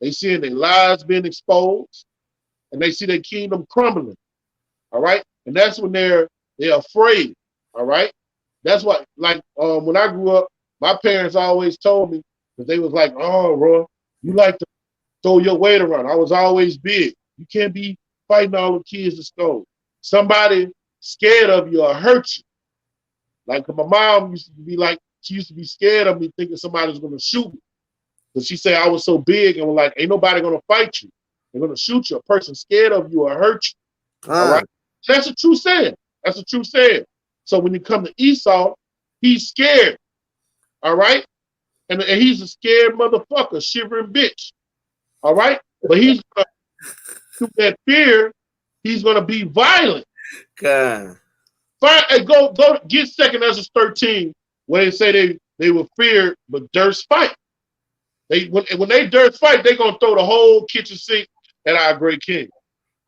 S2: They see their lives being exposed. And they see their kingdom crumbling. All right? And that's when they're afraid. All right? That's what, like, when I grew up, my parents always told me, because they was like, oh, bro, you like to throw your weight around. I was always big. You can't be fighting all the kids at school. Somebody scared of you or hurt you. Like my mom used to be like, she used to be scared of me thinking somebody was going to shoot me. Because she said I was so big and was like, ain't nobody going to fight you. They're going to shoot you. A person scared of you or hurt you. All right? That's a true saying. That's a true saying. So when you come to Esau, he's scared. All right? And he's a scared motherfucker, shivering bitch. All right? But he's going to, through that fear, he's going to be violent.
S1: God.
S2: Fine, go get 2 Ezra 13, where they say they were feared, but durst fight. When they durst fight, they're going to throw the whole kitchen sink at our great king.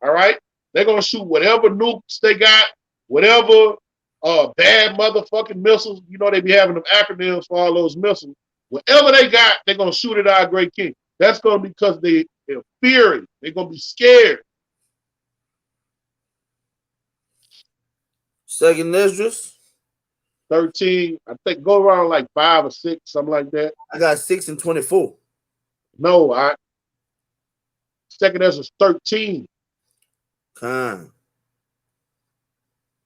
S2: All right? They're going to shoot whatever nukes they got, whatever bad motherfucking missiles. You know, they be having them acronyms for all those missiles. Whatever they got, they're going to shoot at our great king. That's going to be because they're fearing. They're going to be scared.
S1: 2 Ezra
S2: 13, I think, go around like 5 or 6, something like that.
S1: I got 6 and 24.
S2: No, 2 Ezra 13.
S1: Con.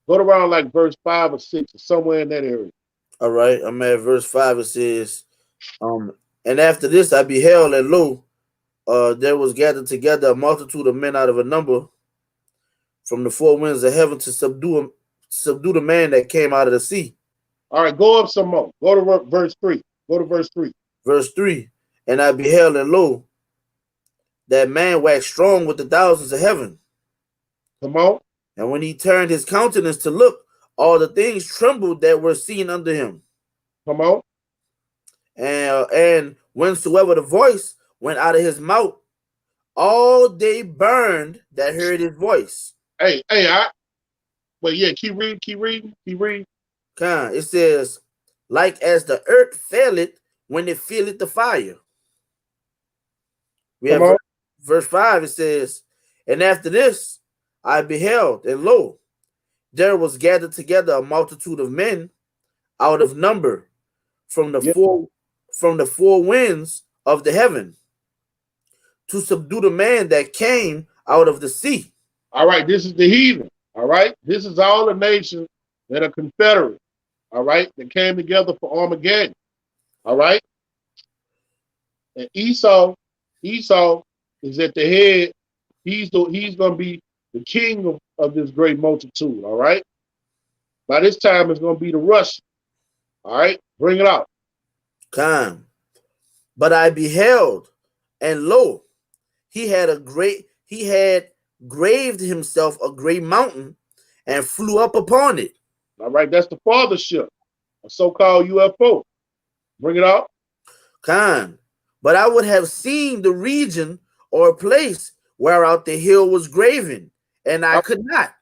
S2: Go to around like verse 5 or 6 or somewhere in that area.
S1: All right, I'm at verse 5. It says, and after this I beheld, and lo, there was gathered together a multitude of men out of a number from the four winds of heaven to subdue the man that came out of the sea.
S2: All right, go up some more. Go to verse 3. Go to verse 3.
S1: Verse 3. And I beheld, and lo, that man waxed strong with the thousands of heaven.
S2: Come on.
S1: And when he turned his countenance to look, all the things trembled that were seen under him.
S2: Come on.
S1: And whensoever the voice went out of his mouth, all they burned that heard his voice.
S2: Wait, yeah, keep reading.
S1: It says, like as the earth faileth when it feeleth the fire. We have verse 5, it says, and after this I beheld, and lo, there was gathered together a multitude of men out of number from the four winds of the heaven to subdue the man that came out of the sea.
S2: All right, this is the heathen. All right, this is all the nations that are confederate. All right, that came together for Armageddon. All right, and Esau is at the head. He's going to be the king of this great multitude. All right, By this time, it's going to be the Russian. All right, bring it out.
S1: Come. But I beheld, and lo, he had graved himself a great mountain and flew up upon it.
S2: All right, that's the father ship, a so-called UFO. Bring it out.
S1: Khan. But I would have seen the region or place whereout the hill was graven, and I could not.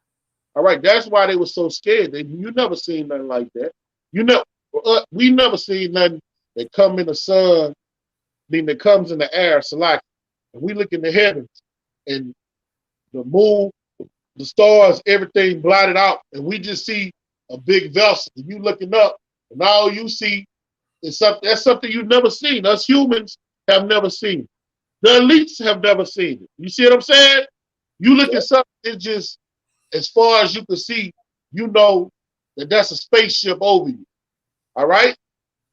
S2: All right, that's why they were so scared. You never seen nothing like that. You know, we never seen nothing that come in the sun, then that comes in the air, Salaki. And we look in the heavens, and the moon, the stars, everything blotted out, and we just see a big vessel. And you looking up, and all you see is something. That's something you've never seen. Us humans have never seen. The elites have never seen it. You see what I'm saying? You look at something, it's just as far as you can see, you know that that's a spaceship over you. All right?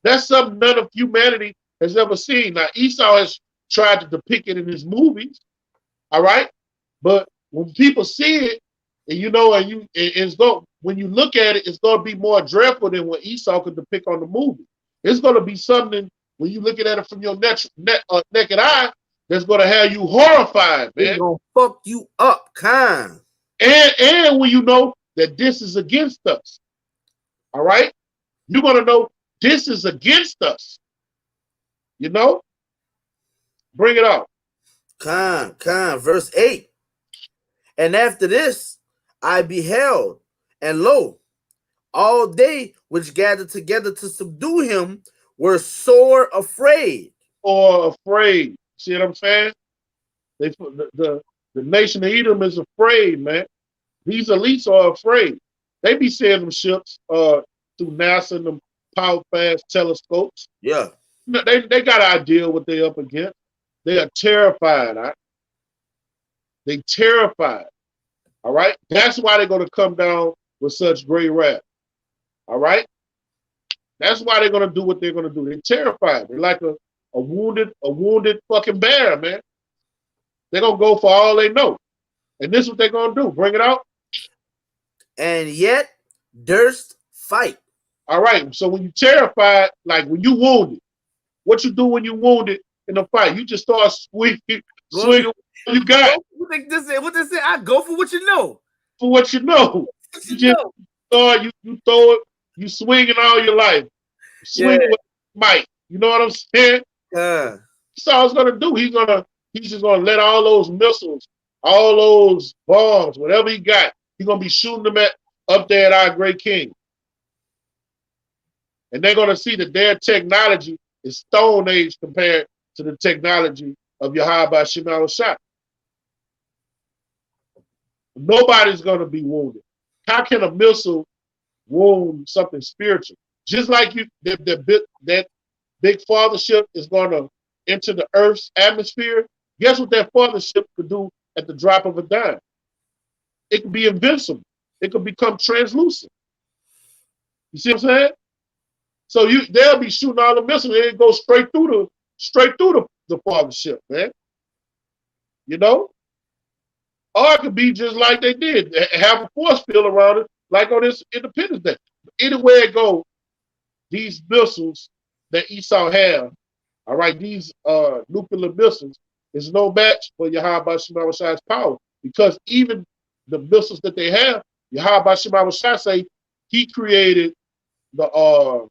S2: That's something none of humanity has ever seen. Now, Esau has tried to depict it in his movies. All right? But when people see it, and you know, when you look at it, it's going to be more dreadful than what Esau could depict on the movie. It's going to be something when you looking at it from your naked eye that's going to have you horrified, man.
S1: It's going to fuck you up, Khan.
S2: And when you know that this is against us, all right? You're going to know this is against us. You know? Bring it out.
S1: Khan, verse 8. And after this, I beheld, and lo, all they which gathered together to subdue him were sore afraid.
S2: Or afraid. See what I'm saying? The nation of Edom is afraid, man. These elites are afraid. They be seeing them ships through NASA and them power fast telescopes.
S1: Yeah.
S2: They got an idea what they're up against. They are terrified. Right? They terrified. All right. That's why they're going to come down with such great wrath. All right. That's why they're going to do what they're going to do. They're terrified. They're like a wounded fucking bear, man. They're going to go for all they know. And this is what they're going to do. Bring it out.
S1: And yet durst fight.
S2: All right. So when you're terrified, like when you wounded, what you do when you wounded in a fight? You just start swinging. You got it.
S1: What they say? I go for what you know.
S2: For what you know. You just start, you throw it, you swing it all your life. Swing it with might. You know what I'm saying? That's all he's gonna do. He's just gonna let all those missiles, all those bombs, whatever he got, he's gonna be shooting them up there at our great king. And they're gonna see that their technology is Stone Age compared to the technology of Yahweh Shema Shah. Nobody's gonna be wounded. How can a missile wound something spiritual? Just like that big fathership is gonna enter the Earth's atmosphere. Guess what that fathership could do at the drop of a dime? It could be invincible. It could become translucent. You see what I'm saying? So they'll be shooting all the missiles and it go straight through the fathership, man. You know? Or it could be just like they did, have a force field around it, like on this Independence Day. Anywhere it go, these missiles that Esau have, all right, these nuclear missiles is no match for Yahweh Shema Shah's power, because even the missiles that they have, Yahweh Shema Shah say he created the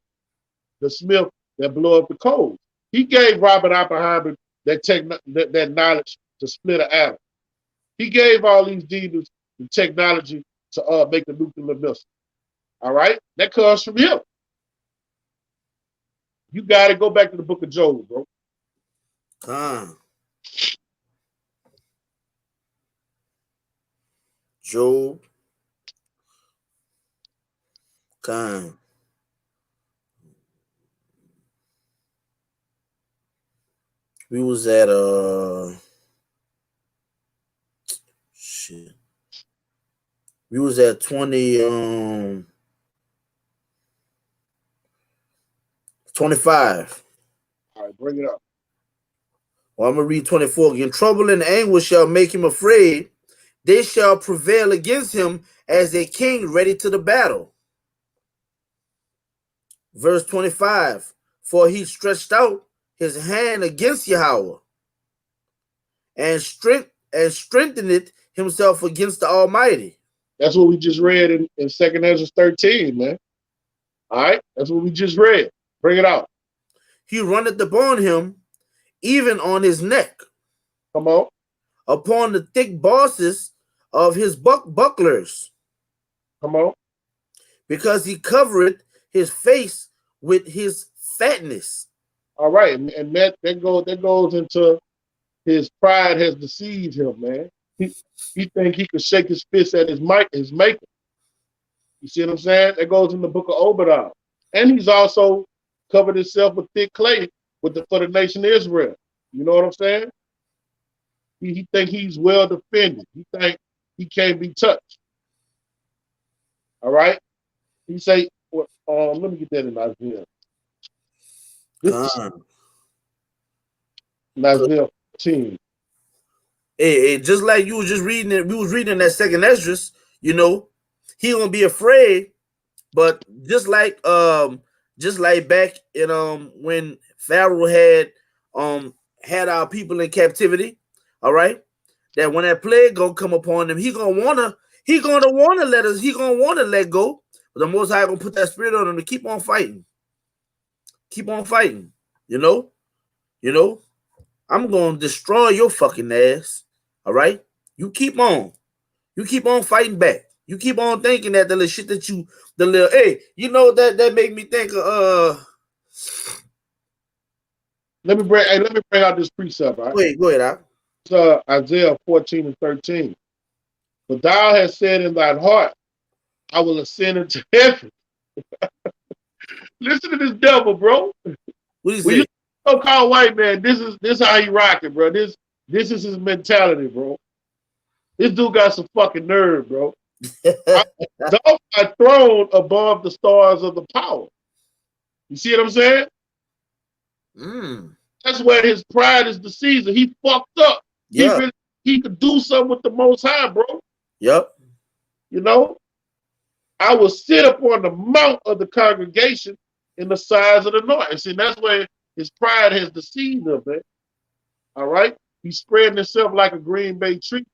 S2: smith that blew up the coal. He gave Robert Oppenheimer that knowledge to split an atom. He gave all these demons the technology to make the nuclear missile. All right, that comes from him. You got to go back to the book of Job, bro.
S1: Job. We was at shit. We was at 25.
S2: All right, bring it up.
S1: Well, I'm gonna read 24 again. Trouble and anguish shall make him afraid. They shall prevail against him as a king ready to the battle. Verse 25. For he stretched out his hand against Yahweh and strengthened himself against the Almighty.
S2: That's what we just read in 2nd Ezra 13, man. All right? That's what we just read. Bring it out.
S1: He runneth upon him, even on his neck,
S2: Come on.
S1: upon the thick bosses of his bucklers,
S2: Come on.
S1: because he covereth his face with his fatness.
S2: All right. And that goes into his pride has deceived him, man. He think he could shake his fist at his maker. You see what I'm saying? That goes in the book of Obadiah. And he's also covered himself with thick clay for the nation of Israel. You know what I'm saying? He think he's well defended. He think he can't be touched. All right? He say, well, let me get that in Isaiah. In Isaiah 14.
S1: Hey, just like you was just reading it, we was reading that 2nd Ezra, you know, he gonna be afraid, but just like back in when Pharaoh had our people in captivity, all right, that when that plague gonna come upon him, he gonna wanna let go, but the Most High gonna put that spirit on him to keep on fighting, you know, I'm gonna destroy your fucking ass. All right, you keep on fighting back. You keep on thinking that the little shit that hey, you know that made me think of
S2: Let me bring out this precept, all right?
S1: Go ahead, Al.
S2: It's Isaiah 14 and 13. But thou hast said in thine heart, I will ascend into heaven. Listen to this devil, bro.
S1: What do you say?
S2: So-called white man, this is how he rocking, bro. This is his mentality, bro. This dude got some fucking nerve, bro. Thou art thrown above the stars of the power. You see what I'm saying? That's where his pride is deceived. He fucked up.
S1: Yeah.
S2: He could do something with the Most High, bro.
S1: Yep.
S2: You know, I will sit upon the mount of the congregation in the sides of the north. And see, that's where his pride has deceived him, man. All right? He's spreading himself like a green bay tree.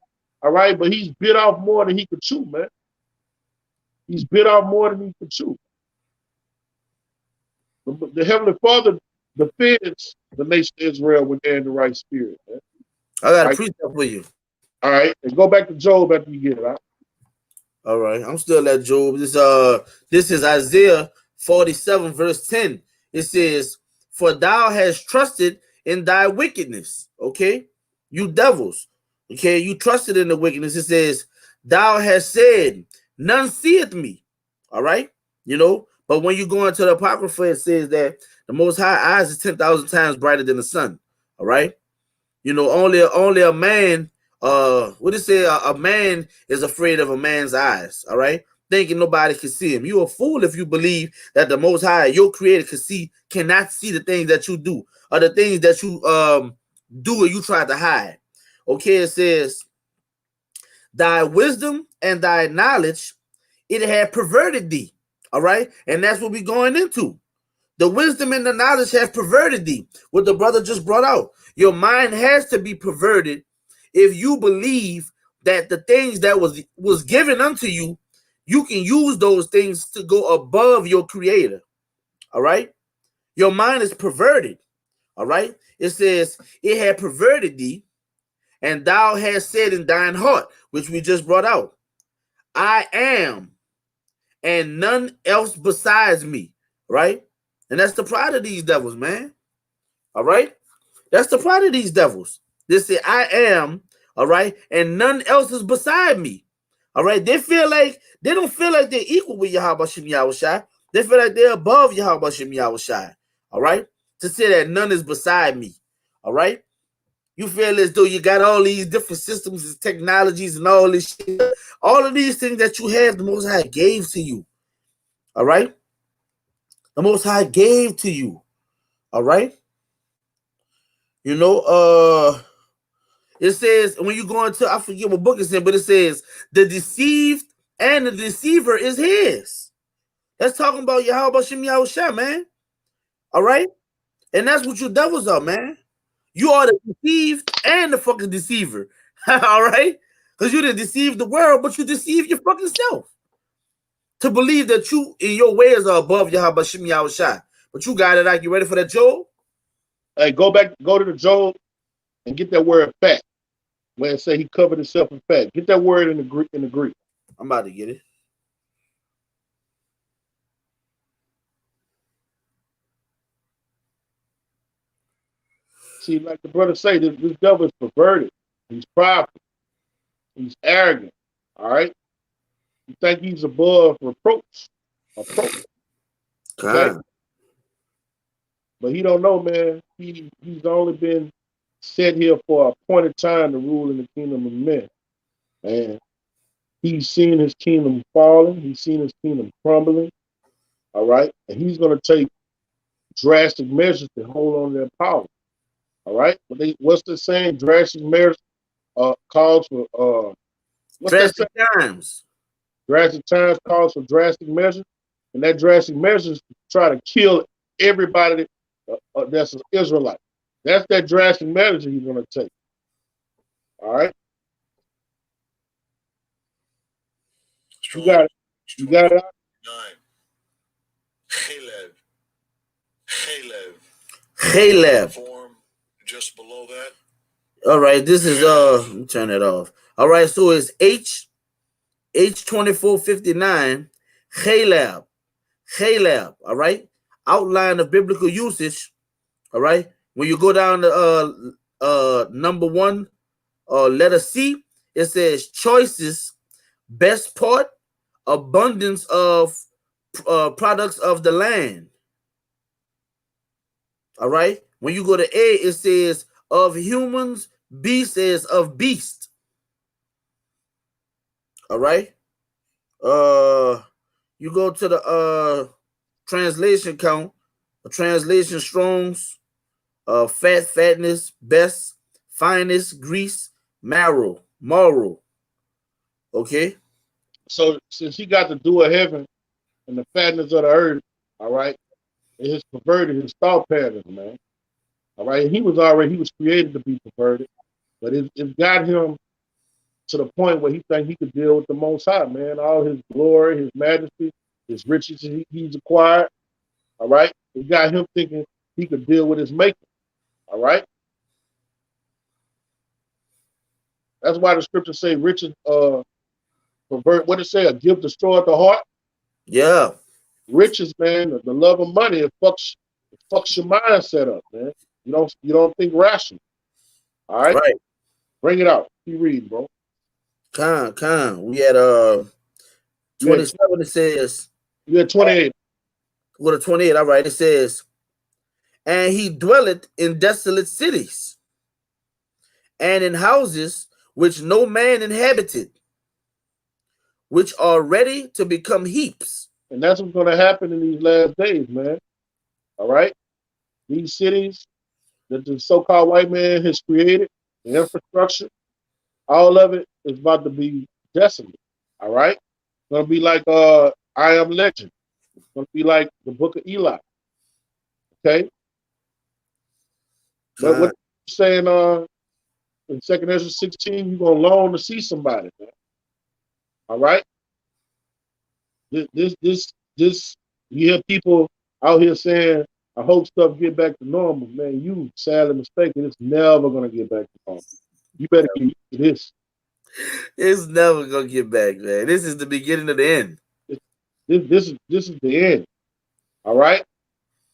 S2: All right? But he's bit off more than he could chew, man. He's bit off more than he could chew. The Heavenly Father defends the nation of Israel when they're in the right spirit, man.
S1: I got a precept for you.
S2: All right? And go back to Job after you get it, all right?
S1: All right. I'm still at Job. This is Isaiah 47, verse 10. It says, for thou hast trusted in thy wickedness. Okay. You devils. Okay. You trusted in the wickedness. It says, thou hast said, none seeth me. All right. You know, but when you go into the Apocrypha, it says that the Most High eyes is 10,000 times brighter than the sun. All right. You know, only a man, what it say? A man is afraid of a man's eyes. All right. Thinking nobody can see him. You're a fool if you believe that the Most High, your creator, cannot see the things that you do or the things that you do or you try to hide. Okay, it says, thy wisdom and thy knowledge, it had perverted thee. All right, and that's what we're going into. The wisdom and the knowledge have perverted thee. What the brother just brought out. Your mind has to be perverted if you believe that the things that was given unto you, you can use those things to go above your creator. All right? Your mind is perverted. All right? It says, it had perverted thee, and thou hast said in thine heart, which we just brought out, I am, and none else besides me. Right? And that's the pride of these devils, man. All right? That's the pride of these devils. They say, I am, all right, and none else is beside me. All right? They don't feel like they're equal with Yahweh Shem Yahushai. They feel like they're above Yahweh Shem Yahushai. All right? To say that none is beside me. All right? You feel as though you got all these different systems and technologies and all this shit. All of these things that you have, the Most High gave to you. All right? The Most High gave to you. All right? You know, it says when you go into, I forget what book it's in, but it says the deceived and the deceiver is his. That's talking about Yahweh Shem Yahushua, man. All right? And that's what you devils are, man. You are the deceived and the fucking deceiver. All right? Because you didn't deceive the world, but you deceive your fucking self. To believe that you in your ways are above Yahweh Shem Yahushua. But you got it out. You ready for that, Joel?
S2: Hey, go to the Job and get that word fat. When it say he covered himself in fat. Get that word in the Greek.
S1: I'm about to get it.
S2: See, like the brother say, this devil is perverted. He's prideful. He's arrogant. All right? You think he's above reproach. Okay? But he don't know, man. He's only been set here for a appointed time to rule in the kingdom of men. Man, he's seen his kingdom falling. He's seen his kingdom crumbling. All right? And he's going to take drastic measures to hold on to their power. All right? What's the saying? Drastic measures calls for what's
S1: drastic
S2: that saying?
S1: times.
S2: Drastic times calls for drastic measures, and that drastic measures try to kill everybody that's an Israelite. That's that drastic measure he's going to take. All right. You got it. You got it.
S3: 9.
S1: Caleb.
S3: Form just below that.
S1: All right, this is let me turn it off. All right, so it's H2459 Caleb. All right. Outline of biblical usage. All right. When you go down to number 1, letter C, it says choices, best part, abundance of products of the land. All right. When you go to A, it says of humans. B says of beast. All right. You go to the translation count, translation Strong's, fatness, best, finest, grease, marrow. Okay.
S2: So since he got the dew of heaven and the fatness of the earth, all right, it has perverted his thought patterns, man. All right. He was created to be perverted, but it's got him to the point where he think he could deal with the Most High, man. All his glory, his majesty, his riches he's acquired. All right. It got him thinking he could deal with his maker. All right. That's why the scriptures say riches pervert. What it say? A gift destroyed the heart.
S1: Yeah.
S2: Riches, man. The love of money. It fucks your mindset up, man. You don't think rational. All right.
S1: Right.
S2: Bring it out. Keep reading, bro.
S1: Con. We had 27. It says.
S2: You had 28.
S1: With a 28. All right. It says, and he dwelleth in desolate cities, and in houses which no man inhabited, which are ready to become heaps.
S2: And that's what's going to happen in these last days, man. All right? These cities that the so-called white man has created, the infrastructure, all of it is about to be desolate. All right? It's going to be like I Am Legend. It's going to be like the Book of Eli. Okay? But what you're saying in 2nd Ezra 16, you're going to long to see somebody, man. All right? This, you hear people out here saying, I hope stuff get back to normal. Man, you sadly mistaken. It's never going to get back to normal. You better get used to this.
S1: It's never going to get back, man. This is the beginning of the end.
S2: This is the end. All right?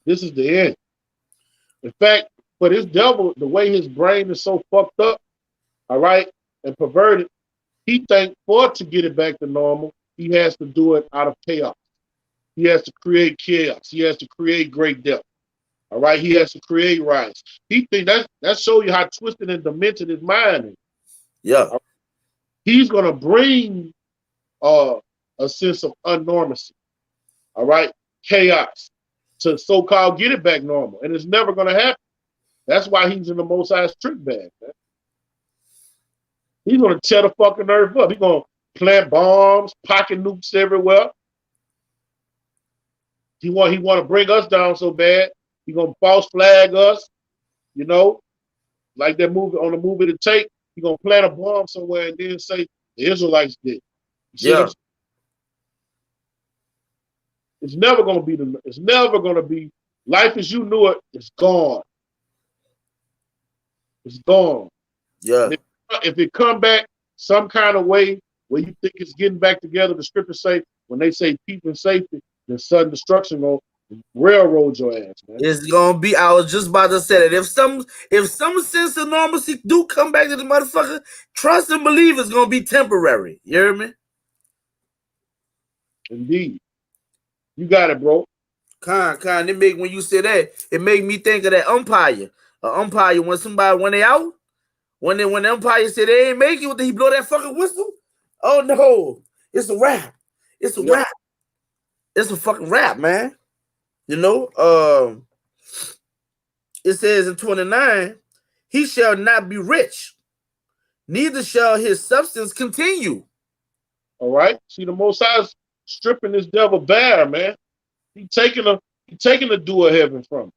S2: This is the end. In fact, for this devil, the way his brain is so fucked up, all right, and perverted, he thinks to get it back to normal, he has to do it out of chaos. He has to create chaos. He has to create great death. All right, he has to create riots. He think that shows you how twisted and demented his mind is.
S1: Yeah.
S2: Right? He's gonna bring a sense of unnormalcy. All right, chaos to so-called get it back normal, and it's never gonna happen. That's why he's in the Most High's trick bag, man. He's gonna tear the fucking earth up. He's gonna plant bombs, pocket nukes everywhere. He want to bring us down so bad. He gonna false flag us, you know, like that movie on the movie to take. He gonna plant a bomb somewhere and then say the Israelites did. You see
S1: Yeah.
S2: It's never gonna be it's never gonna be life as you knew it. It's gone. It's gone.
S1: Yeah.
S2: And if it come back some kind of way where you think it's getting back together, the scriptures say when they say peace and safety, then sudden destruction will railroad your ass, man.
S1: It's gonna be. I was just about to say that if some sense of normalcy do come back to the motherfucker, trust and believe it's gonna be temporary. You hear me?
S2: Indeed. You got it, bro.
S1: It make when you say that, it make me think of that umpire. Umpire when they out, when the umpire said they ain't make it, he blow that fucking whistle. Oh no, it's a wrap. It's a wrap. It's a fucking wrap, man. You know, it says in 29, he shall not be rich, neither shall his substance continue.
S2: All right. See, the Most High's stripping this devil bare, man. He taking the dew of heaven from him.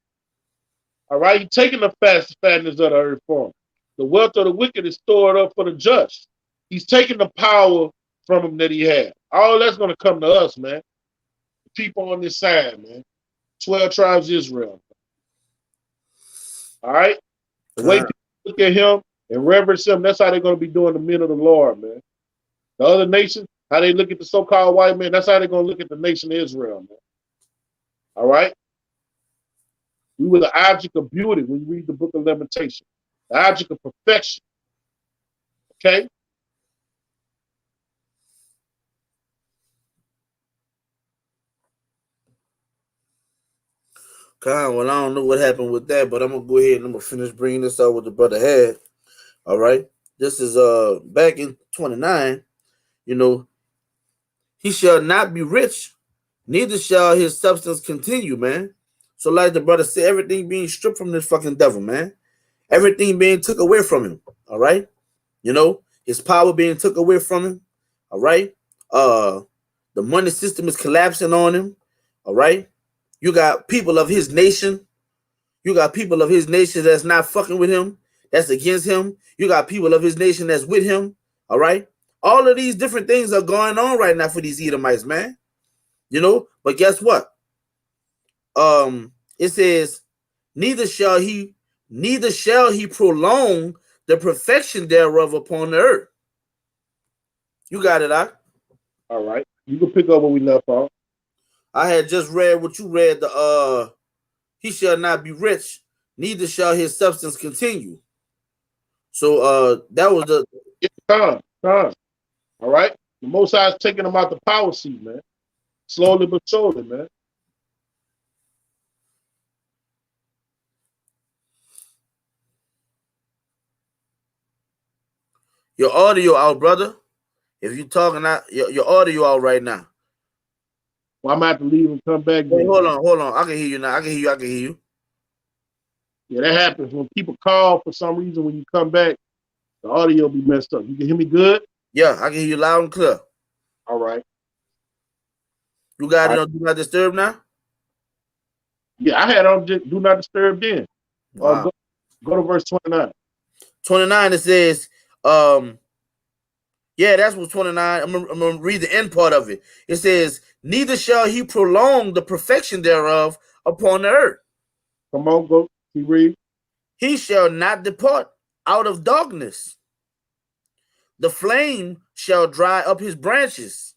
S2: All right. He taking the fatness of the earth from him. The wealth of the wicked is stored up for the just. He's taking the power from him that he had. All that's going to come to us, man. The people on this side, man. 12 tribes of Israel. All right. The way people look at him and reverence him, that's how they're going to be doing the men of the Lord, man. The other nations, how they look at the so-called white man, that's how they're going to look at the nation of Israel, man. All right? We were the object of beauty when you read the book of Lamentation. The object of perfection. Okay?
S1: Well, I don't know what happened with that, but I'm gonna go ahead and I'm gonna finish bringing this out with the brother had. All right, this is back in 29. You know, he shall not be rich, neither shall his substance continue, man. So, like the brother said, everything being stripped from this fucking devil, man. Everything being took away from him. All right, you know, his power being took away from him. All right, the money system is collapsing on him. All right, you got people of his nation. You got people of his nation that's not fucking with him, that's against him. You got people of his nation that's with him. All right. All of these different things are going on right now for these Edomites, man. You know, but guess what? It says, neither shall he prolong the perfection thereof upon the earth. You got it, Doc.
S2: All right. You can pick up where we left off.
S1: I had just read what you read, he shall not be rich, neither shall his substance continue. So that was the
S2: time. All right. The Most High is taking them out the power seat, man. Slowly but surely, man.
S1: your audio out, brother. If you talking out, your audio out right now.
S2: Well, I'm gonna have to leave and come back.
S1: Wait, hold on. I can hear you now. I can hear you.
S2: Yeah, that happens when people call for some reason. When you come back, the audio be messed up. You can hear me good?
S1: Yeah, I can hear you loud and clear.
S2: All right.
S1: You got it on Do Not Disturb now?
S2: Yeah, I had on Do Not Disturb then.
S1: Wow.
S2: Go to verse 29.
S1: 29, it says, yeah, that's what 29. I'm gonna read the end part of it. It says, neither shall he prolong the perfection thereof upon the earth.
S2: Come on, go. Keep reading.
S1: He shall not depart out of darkness. The flame shall dry up his branches,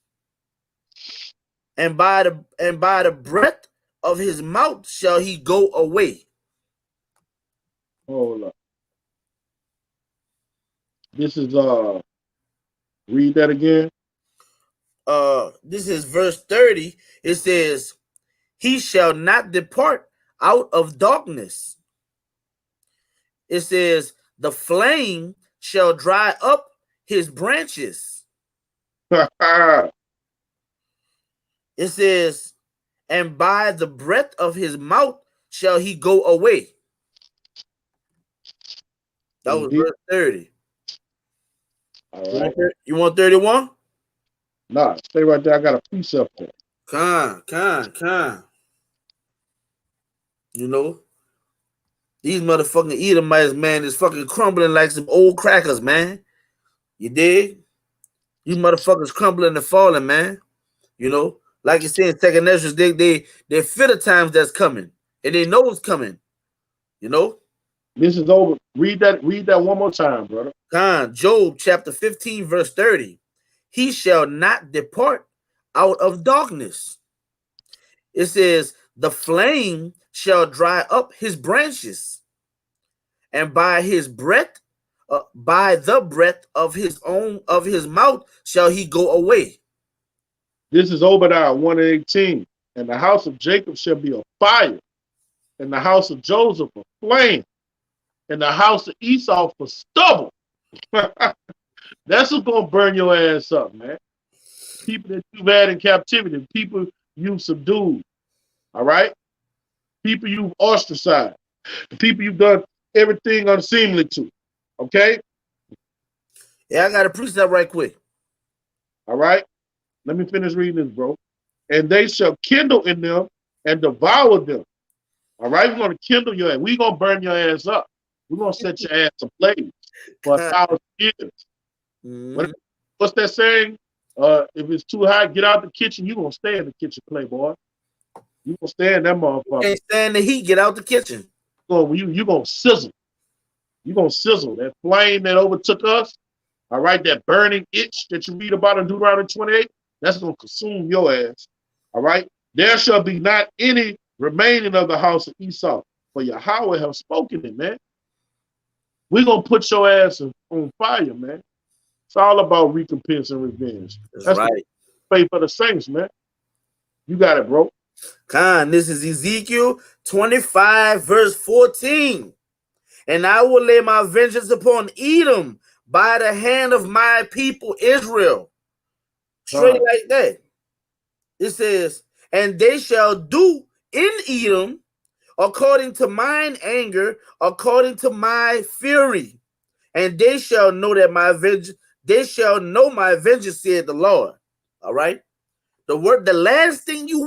S1: and by the breath of his mouth shall he go away.
S2: Hold up. This is read that again.
S1: This is verse 30. It says, he shall not depart out of darkness. It says, the flame shall dry up his branches. It says, and by the breath of his mouth shall he go away. That was verse 30.
S2: All right.
S1: You want 31?
S2: Nah, stay right there. I got a piece up there.
S1: Con. You know, these motherfucking Edomites, man, is fucking crumbling like some old crackers, man. You dig? These motherfuckers crumbling and falling, man. You know, like you said, second Ezra, they feel the times that's coming, and they know it's coming. You know.
S2: This is over. Read that one more time, brother.
S1: Job chapter 15, verse 30. He shall not depart out of darkness. It says, the flame shall dry up his branches, and by his breath, by the breath of his mouth shall he go away.
S2: This is Obadiah 1:18. And the house of Jacob shall be a fire, and the house of Joseph a flame, and the house of Esau for stubble. That's what's gonna burn your ass up, man. People that you've had in captivity, people you've subdued, all right? People you've ostracized, the people you've done everything unseemly to, okay?
S1: Yeah, I got to preach that right quick.
S2: All right? Let me finish reading this, bro. And they shall kindle in them and devour them. All right? We're going to kindle your ass. We're going to burn your ass up. We're going to set your ass ablaze for 1,000 years.
S1: Mm-hmm.
S2: What's that saying? If it's too hot, get out the kitchen. You're going to stay in the kitchen, playboy. You're going to stay in that motherfucker.
S1: Can't stand the heat. Get out the kitchen.
S2: You're going to sizzle. You're going to sizzle. That flame that overtook us, all right, that burning itch that you read about in Deuteronomy 28, that's going to consume your ass. All right? There shall be not any remaining of the house of Esau, for Yahweh have spoken it, man. We're going to put your ass on fire, man. It's all about recompense and revenge.
S1: That's right.
S2: Faith for the saints, man. You got it, bro.
S1: This is Ezekiel 25, verse 14. And I will lay my vengeance upon Edom by the hand of my people Israel. Straight like that. It says, and they shall do in Edom according to mine anger, according to my fury. And they shall know that my vengeance, said the Lord. All right. The last thing you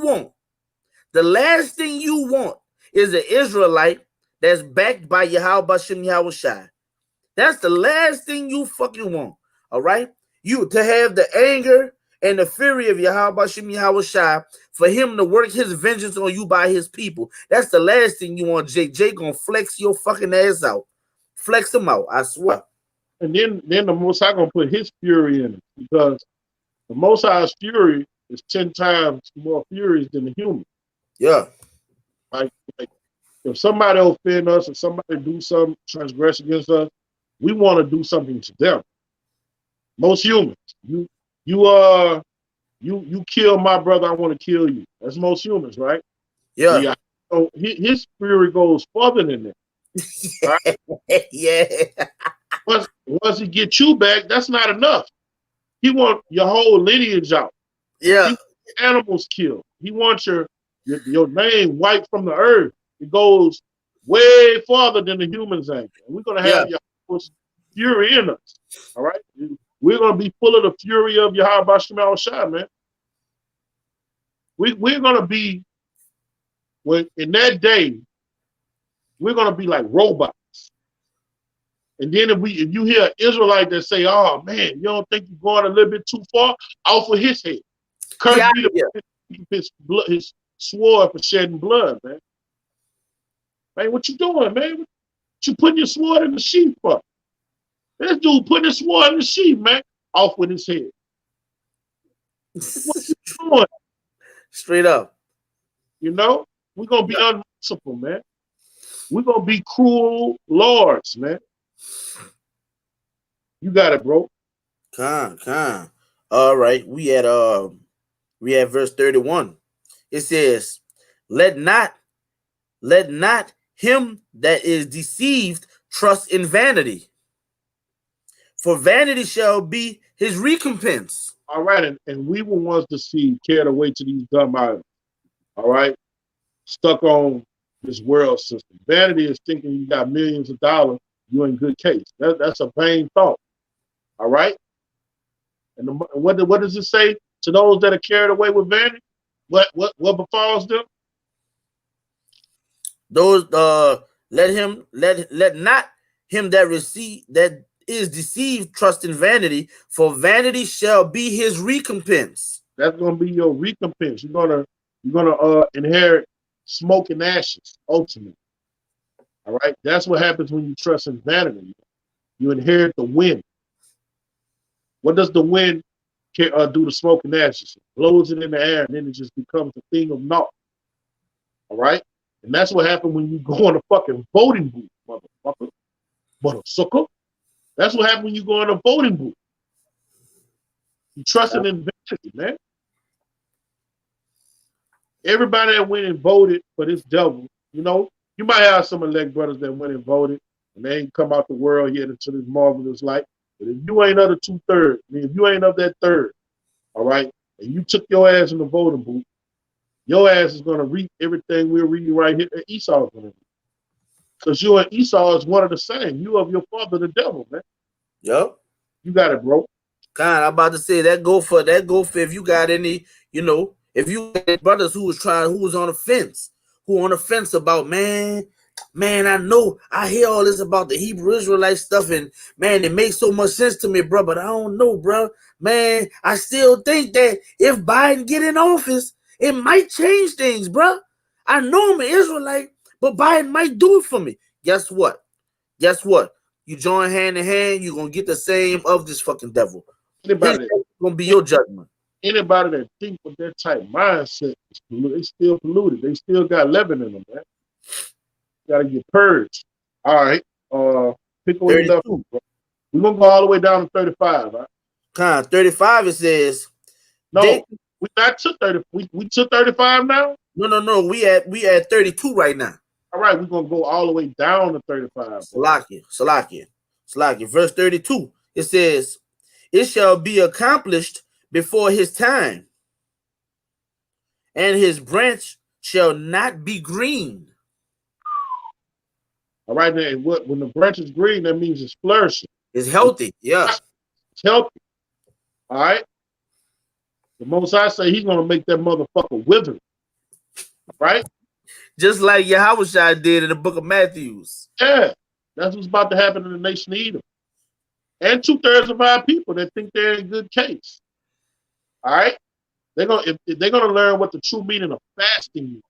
S1: want is an Israelite that's backed by Yahweh Bashem Yahweh Shai. That's the last thing you fucking want. All right. You to have the anger and the fury of Yahweh Bashem Yahweh Shai, for him to work his vengeance on you by his people. That's the last thing you want, Jake. Jake gonna flex your fucking ass out. Flex him out, I swear.
S2: And then the Most High gonna put his fury in it, because the Most High's fury is 10 times more furious than the human.
S1: Yeah.
S2: Like if somebody offend us, or somebody do some transgress against us, we want to do something to them. Most humans, you kill my brother, I want to kill you. That's most humans, right?
S1: Yeah.
S2: So his fury goes further than that. Right?
S1: Yeah.
S2: Once he gets you back, that's not enough. He wants your whole lineage out.
S1: Yeah.
S2: He wants animals killed. He wants your name wiped from the earth. It goes way farther than the humans anger. And we're gonna have your fury in us. All right. We're gonna be full of the fury of Yahweh Bashem Shai, man. We're gonna be, in that day, we're gonna be like robots. And then if you hear an Israelite that say, "Oh man, you don't think you're going a little bit too far?" Off with his head. Curse his sword for shedding blood, man. Man, what you doing, man? What you putting your sword in the sheath for? This dude putting his sword in the sheath, man. Off with his head. What you doing?
S1: Straight up.
S2: You know, we're gonna be unmerciful, man. We're gonna be cruel lords, man. You got it, bro.
S1: Con. All right. We at verse 31. It says, let not him that is deceived trust in vanity, for vanity shall be his recompense.
S2: All right, and we were once deceived, carried away to these dumb idols. All right, stuck on this world system. Vanity is thinking you got millions of dollars, you're in good case. That's a vain thought. All right, and what does it say to those that are carried away with vanity? What befalls them?
S1: Those let not him that is deceived trust in vanity, for vanity shall be his recompense.
S2: That's gonna be your recompense. You're gonna inherit smoke and ashes, ultimately. All right. That's what happens when you trust in vanity. You inherit the wind. What does the wind do to smoke and ashes? It blows it in the air, and then it just becomes a thing of naught. All right. And that's what happened when you go in a fucking voting booth, motherfucker. Motherfucker. That's what happened when you go in a voting booth. You trusting in vanity, man. Everybody that went and voted for this devil, you know, you might have some elect brothers that went and voted and they ain't come out the world yet into this marvelous light. But if you ain't of the 2/3, I mean, if you ain't of that third, all right, and you took your ass in the voting booth, your ass is going to reap everything we're reading right here that Esau is going to reap. Because you and Esau is one of the same. You of your father, the devil, man.
S1: Yep.
S2: You got it, bro.
S1: God, I'm about to say that go for if you got any, you know, if you got brothers who was on the fence, about man, I know I hear all this about the Hebrew Israelite stuff, and man, it makes so much sense to me, bro. But I don't know, bro. Man, I still think that if Biden get in office, it might change things, bro. I know I'm an Israelite, but Biden might do it for me. Guess what? You join hand in hand, you're gonna get the same of this fucking devil.
S2: Anybody
S1: His gonna be your judgment.
S2: Anybody that think with that type mindset, they still polluted. They still got leaven in them, man. Got to get purged. All right. Pick where you left. We're gonna go all the way down to 35. Right?
S1: 35. It says.
S2: No, we not took 30. We took 35 now.
S1: No. We at 32 right now.
S2: All right, we're gonna go all the way down to 35.
S1: Salakia. Verse 32. It says, "It shall be accomplished before his time, and his branch shall not be green."
S2: All right, now when the branch is green, that means it's flourishing.
S1: It's healthy. Yeah,
S2: it's healthy. All right. The Most High say he's gonna make that motherfucker wither. Right?
S1: Just like Yahushua did in the book of Matthew.
S2: Yeah, that's what's about to happen in the nation of Edom. And 2/3 of our people that think they're in good case. All right? They're gonna learn what the true meaning of fasting is.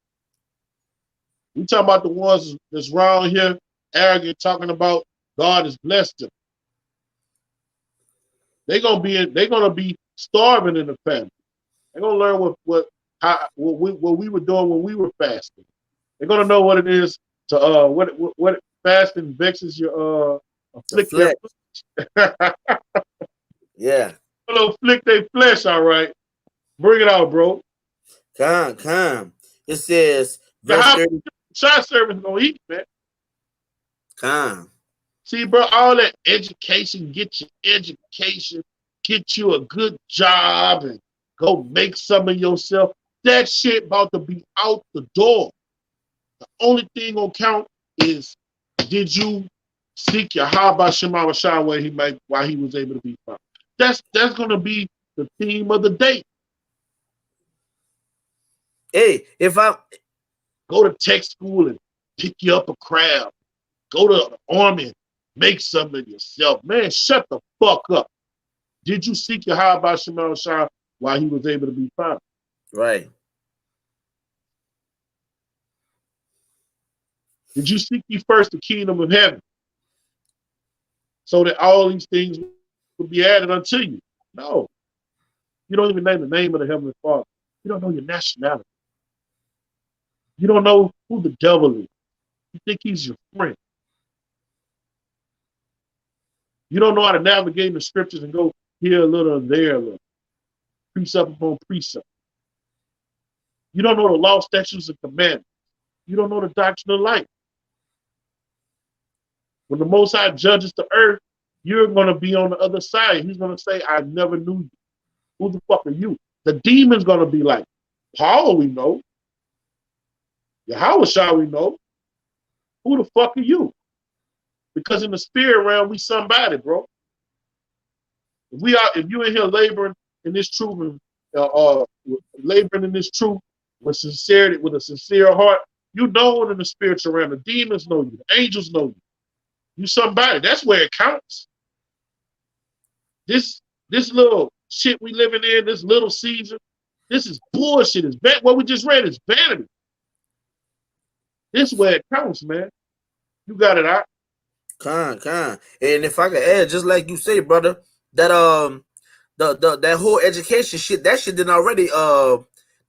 S2: We talking about the ones that's around here, arrogant, talking about God has blessed them. They're gonna be starving in the family. They're gonna learn what we were doing when we were fasting. They're gonna know what it is to what fasting vexes your afflict their flesh.
S1: Yeah.
S2: Afflict their flesh, all right. Bring it out, bro.
S1: Come. It says
S2: verse 30. Child service gonna eat, man.
S1: Come.
S2: See, bro, all that education, get your education, get you a good job, and go make some of yourself. That shit about to be out the door. The only thing gonna count is, did you seek your Yahweh Shema Rashah while he was able to be found? That's gonna be the theme of the day.
S1: Hey, if I
S2: go to tech school and pick you up a crab, go to the army and make something of yourself, man, shut the fuck up. Did you seek your Yahweh Shema Rashah while he was able to be found?
S1: Right.
S2: Did you seek ye first the kingdom of heaven so that all these things will be added unto you? No. You don't even know the name of the Heavenly Father. You don't know your nationality. You don't know who the devil is. You think he's your friend. You don't know how to navigate in the scriptures and go here a little and there a little. Precept upon precept. You don't know the law, statutes, and commandments. You don't know the doctrine of life. When the Most High judges the earth, you're going to be on the other side. He's going to say, I never knew you. Who the fuck are you? The demon's going to be like, Paul, we know. Yahushua, we know. Who the fuck are you? Because in the spirit realm, we somebody, bro. If you in here laboring in this truth, laboring in this truth with sincerity, with a sincere heart, You known in the spiritual realm. The demons know you. The angels know you. You somebody. That's where it counts. This little shit we living in, this little season, this is bullshit. What we just read is vanity. This is where it counts, man. You got it out.
S1: Con. And if I could add, just like you say, brother, that that whole education shit, that shit didn't already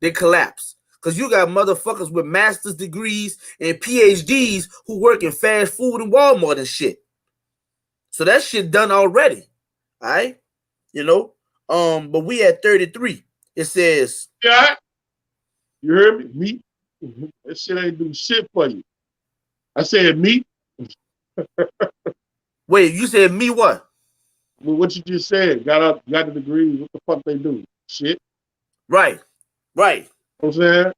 S1: did collapse. Cause you got motherfuckers with master's degrees and PhDs who work in fast food and Walmart and shit. So that shit done already. All right. You know? But we at 33. It says,
S2: yeah, you heard me? Me? That shit ain't do shit for you. I said me.
S1: wait, you said me what?
S2: Well, what you just said, got the degree. What the fuck they do? Shit.
S1: Right.
S2: You know what I'm saying?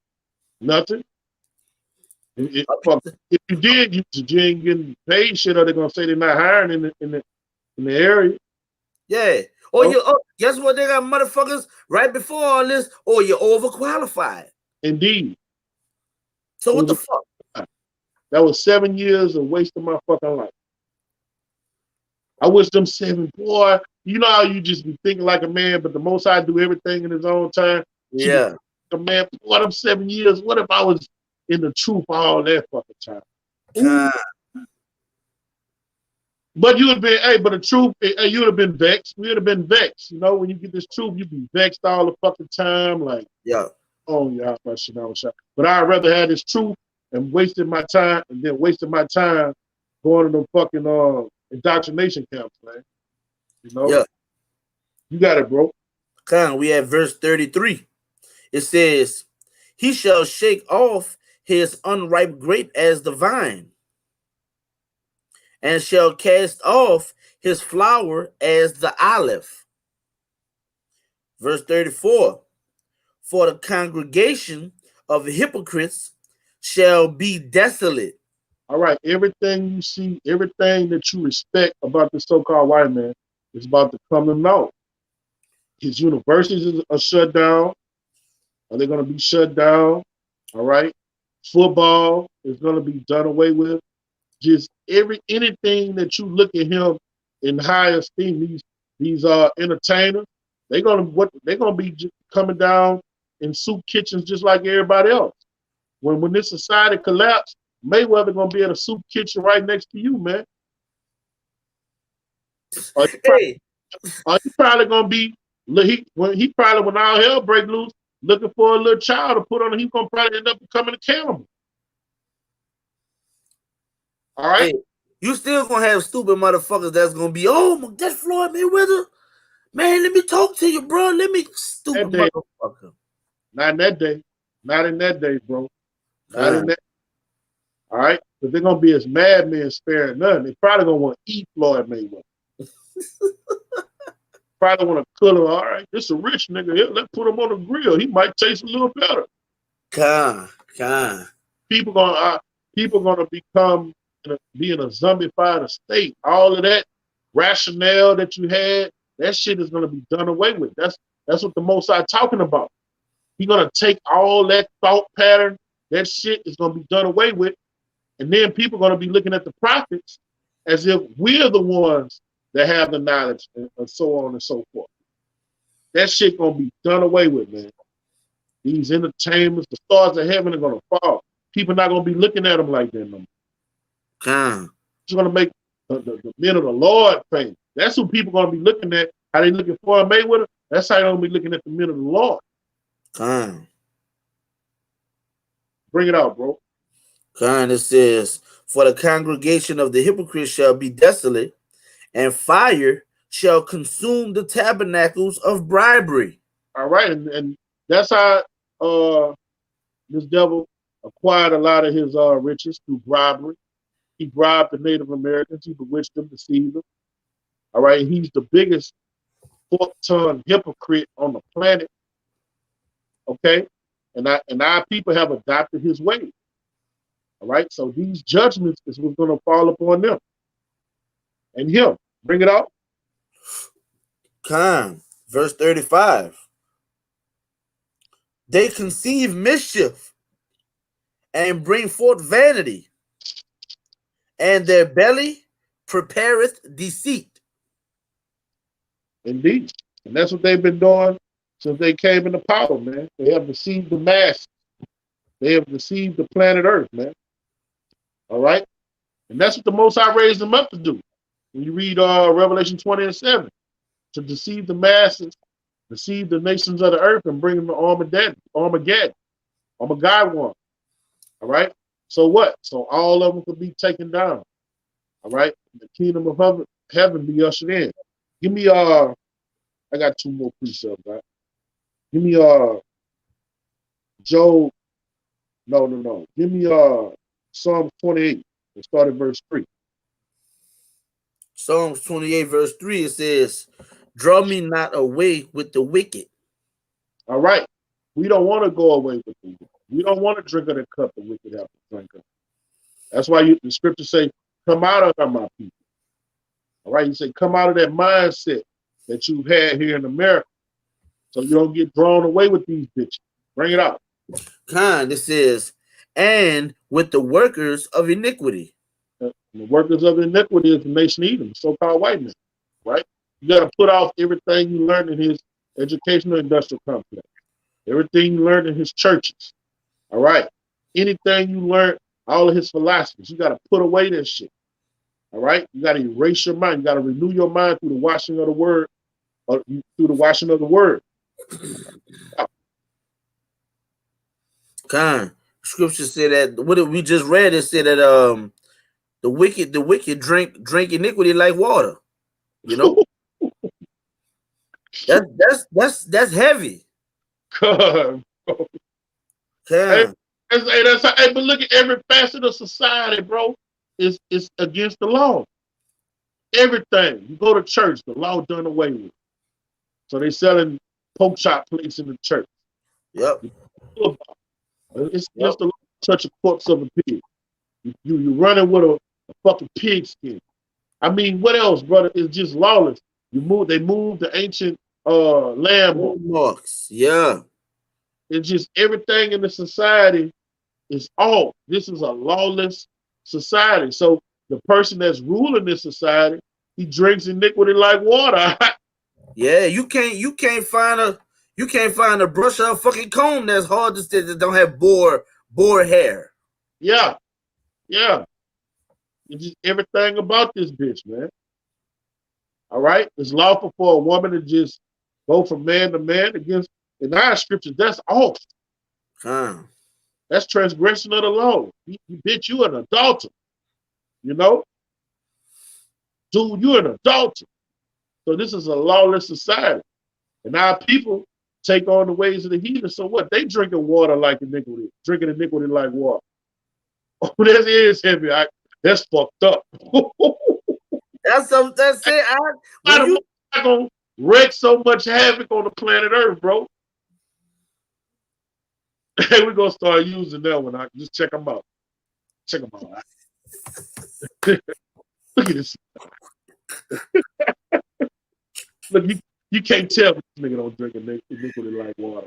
S2: Nothing. If you did, you ain't getting paid shit, or they're gonna say they're not hiring in the area.
S1: Yeah. Guess what? They got motherfuckers right before all this. Oh, you're overqualified.
S2: Indeed.
S1: So what the fuck?
S2: That was 7 years of wasting my fucking life. I wish them 7, boy. You know how you just be thinking like a man, but the Most High do everything in His own time.
S1: Yeah.
S2: A man, boy, them 7 years. What if I was in the truth all that fucking time? But you would have been, but the truth, you would have been vexed. We would have been vexed. You know, when you get this truth, you be vexed all the fucking time. Like,
S1: yeah.
S2: Oh, yeah, but I'd rather have this truth and wasting my time and then wasting my time going to the fucking indoctrination camps, man. You know?
S1: Yeah.
S2: You got it, bro.
S1: We at verse 33. It says, he shall shake off his unripe grape as the vine, and shall cast off his flower as the olive. Verse 34. For the congregation of hypocrites shall be desolate.
S2: All right, everything you see, everything that you respect about the so-called white man is about to come to naught. His universities are shut down. Are they going to be shut down? All right. Football is going to be done away with. Just anything that you look at him in high esteem, these entertainers, they're gonna be coming down in soup kitchens just like everybody else. When this society collapse, Mayweather gonna be at a soup kitchen right next to you, man. Are you probably gonna be when all hell break loose, looking for a little child to put on, he's gonna probably end up becoming a cannibal. All right.
S1: Hey, you still gonna have stupid motherfuckers that's gonna be, oh, that's Floyd Mayweather. Man, let me talk to you, bro. Stupid motherfucker.
S2: Not in that day. Not in that day, bro. Not in that. All right. But they're gonna be as madmen sparing none. They probably gonna want to eat Floyd Mayweather. Probably want to cut him. All right, this a rich nigga here. Let's put him on the grill. He might taste a little better. People gonna become be in a zombified state. All of that rationale that you had, that shit is gonna be done away with. That's what the Most High talking about. He's gonna take all that thought pattern, that shit is gonna be done away with, and then people are gonna be looking at the prophets as if we're the ones that have the knowledge and so on and so forth. That shit gonna be done away with, man. These entertainments, the stars of heaven are gonna fall. People not gonna be looking at them like that no more. It's gonna make the men of the Lord famous. That's who people gonna be looking at. How they looking for a Mayweather? That's how they gonna be looking at the men of the Lord. Bring it out, bro.
S1: It says, for the congregation of the hypocrites shall be desolate, and fire shall consume the tabernacles of bribery.
S2: All right, and that's how this devil acquired a lot of his riches through bribery. He bribed the Native Americans. He bewitched them, deceived them. All right, he's the biggest fork-tongued hypocrite on the planet. Okay, and our people have adopted his ways. All right, so these judgments is what's going to fall upon them and him. Bring it out.
S1: Verse 35. They conceive mischief and bring forth vanity, and their belly prepareth deceit.
S2: Indeed. And that's what they've been doing since they came into power, man. They have deceived the masses. They have deceived the planet Earth, man. All right? And that's what the Most High raised them up to do. When you read Revelation 20:7, to deceive the masses, deceive the nations of the earth, and bring them to Armageddon. All right? So what? So all of them could be taken down. All right? The kingdom of heaven be ushered in. Give me I got two more precepts, right? Give me Job. No. Give me Psalm 28 and start at verse 3.
S1: Psalms 28 verse 3, it says, draw me not away with the wicked.
S2: All right. We don't want to go away with the wicked. We don't want to drink of the cup the wicked have to drink of. That's why the scriptures say, come out of her, my people. All right. You say, come out of that mindset that you've had here in America, so you don't get drawn away with these bitches. Bring it out.
S1: It says, and with the workers of iniquity.
S2: The workers of iniquity is the nation Edom, so-called white men, right? You got to put off everything you learned in his educational industrial complex, everything you learned in his churches, all right? Anything you learned, all of his philosophies, you got to put away that shit, all right? You got to erase your mind. You got to renew your mind through the washing of the word,
S1: Scripture said that, what we just read, it said that the wicked drink iniquity like water. You know, that's heavy.
S2: God, bro. Hey, but look at every facet of society, bro. It's against the law. Everything. You go to church, the law done away with. So they selling pork chop plates in the church.
S1: Yep.
S2: It's just a touch of corpse of a pig. You running with a fucking pig skin. I mean, what else, brother? It's just lawless. They moved the ancient landmarks.
S1: Yeah.
S2: It's just everything in the society is off. This is a lawless society. So the person that's ruling this society, he drinks iniquity like water.
S1: Yeah, you can't find a brush or a fucking comb that's hard to stick that don't have boar hair.
S2: Yeah. It's just everything about this bitch, man. All right? It's lawful for a woman to just go from man to man against, in our scriptures, that's off. That's transgression of the law. You bitch, you an adulterer. You know? Dude, you're an adulterer. So this is a lawless society. And our people take on the ways of the heathen. So what? They drinking water like iniquity. Drinking iniquity like water. Oh, that is heavy. That's fucked up.
S1: That's it.
S2: I'm not gonna wreak so much havoc on the planet Earth, bro. Hey, we're gonna start using that one. Just check them out. Check them out. Look at this. Look, you can't tell this nigga don't drink iniquity like water.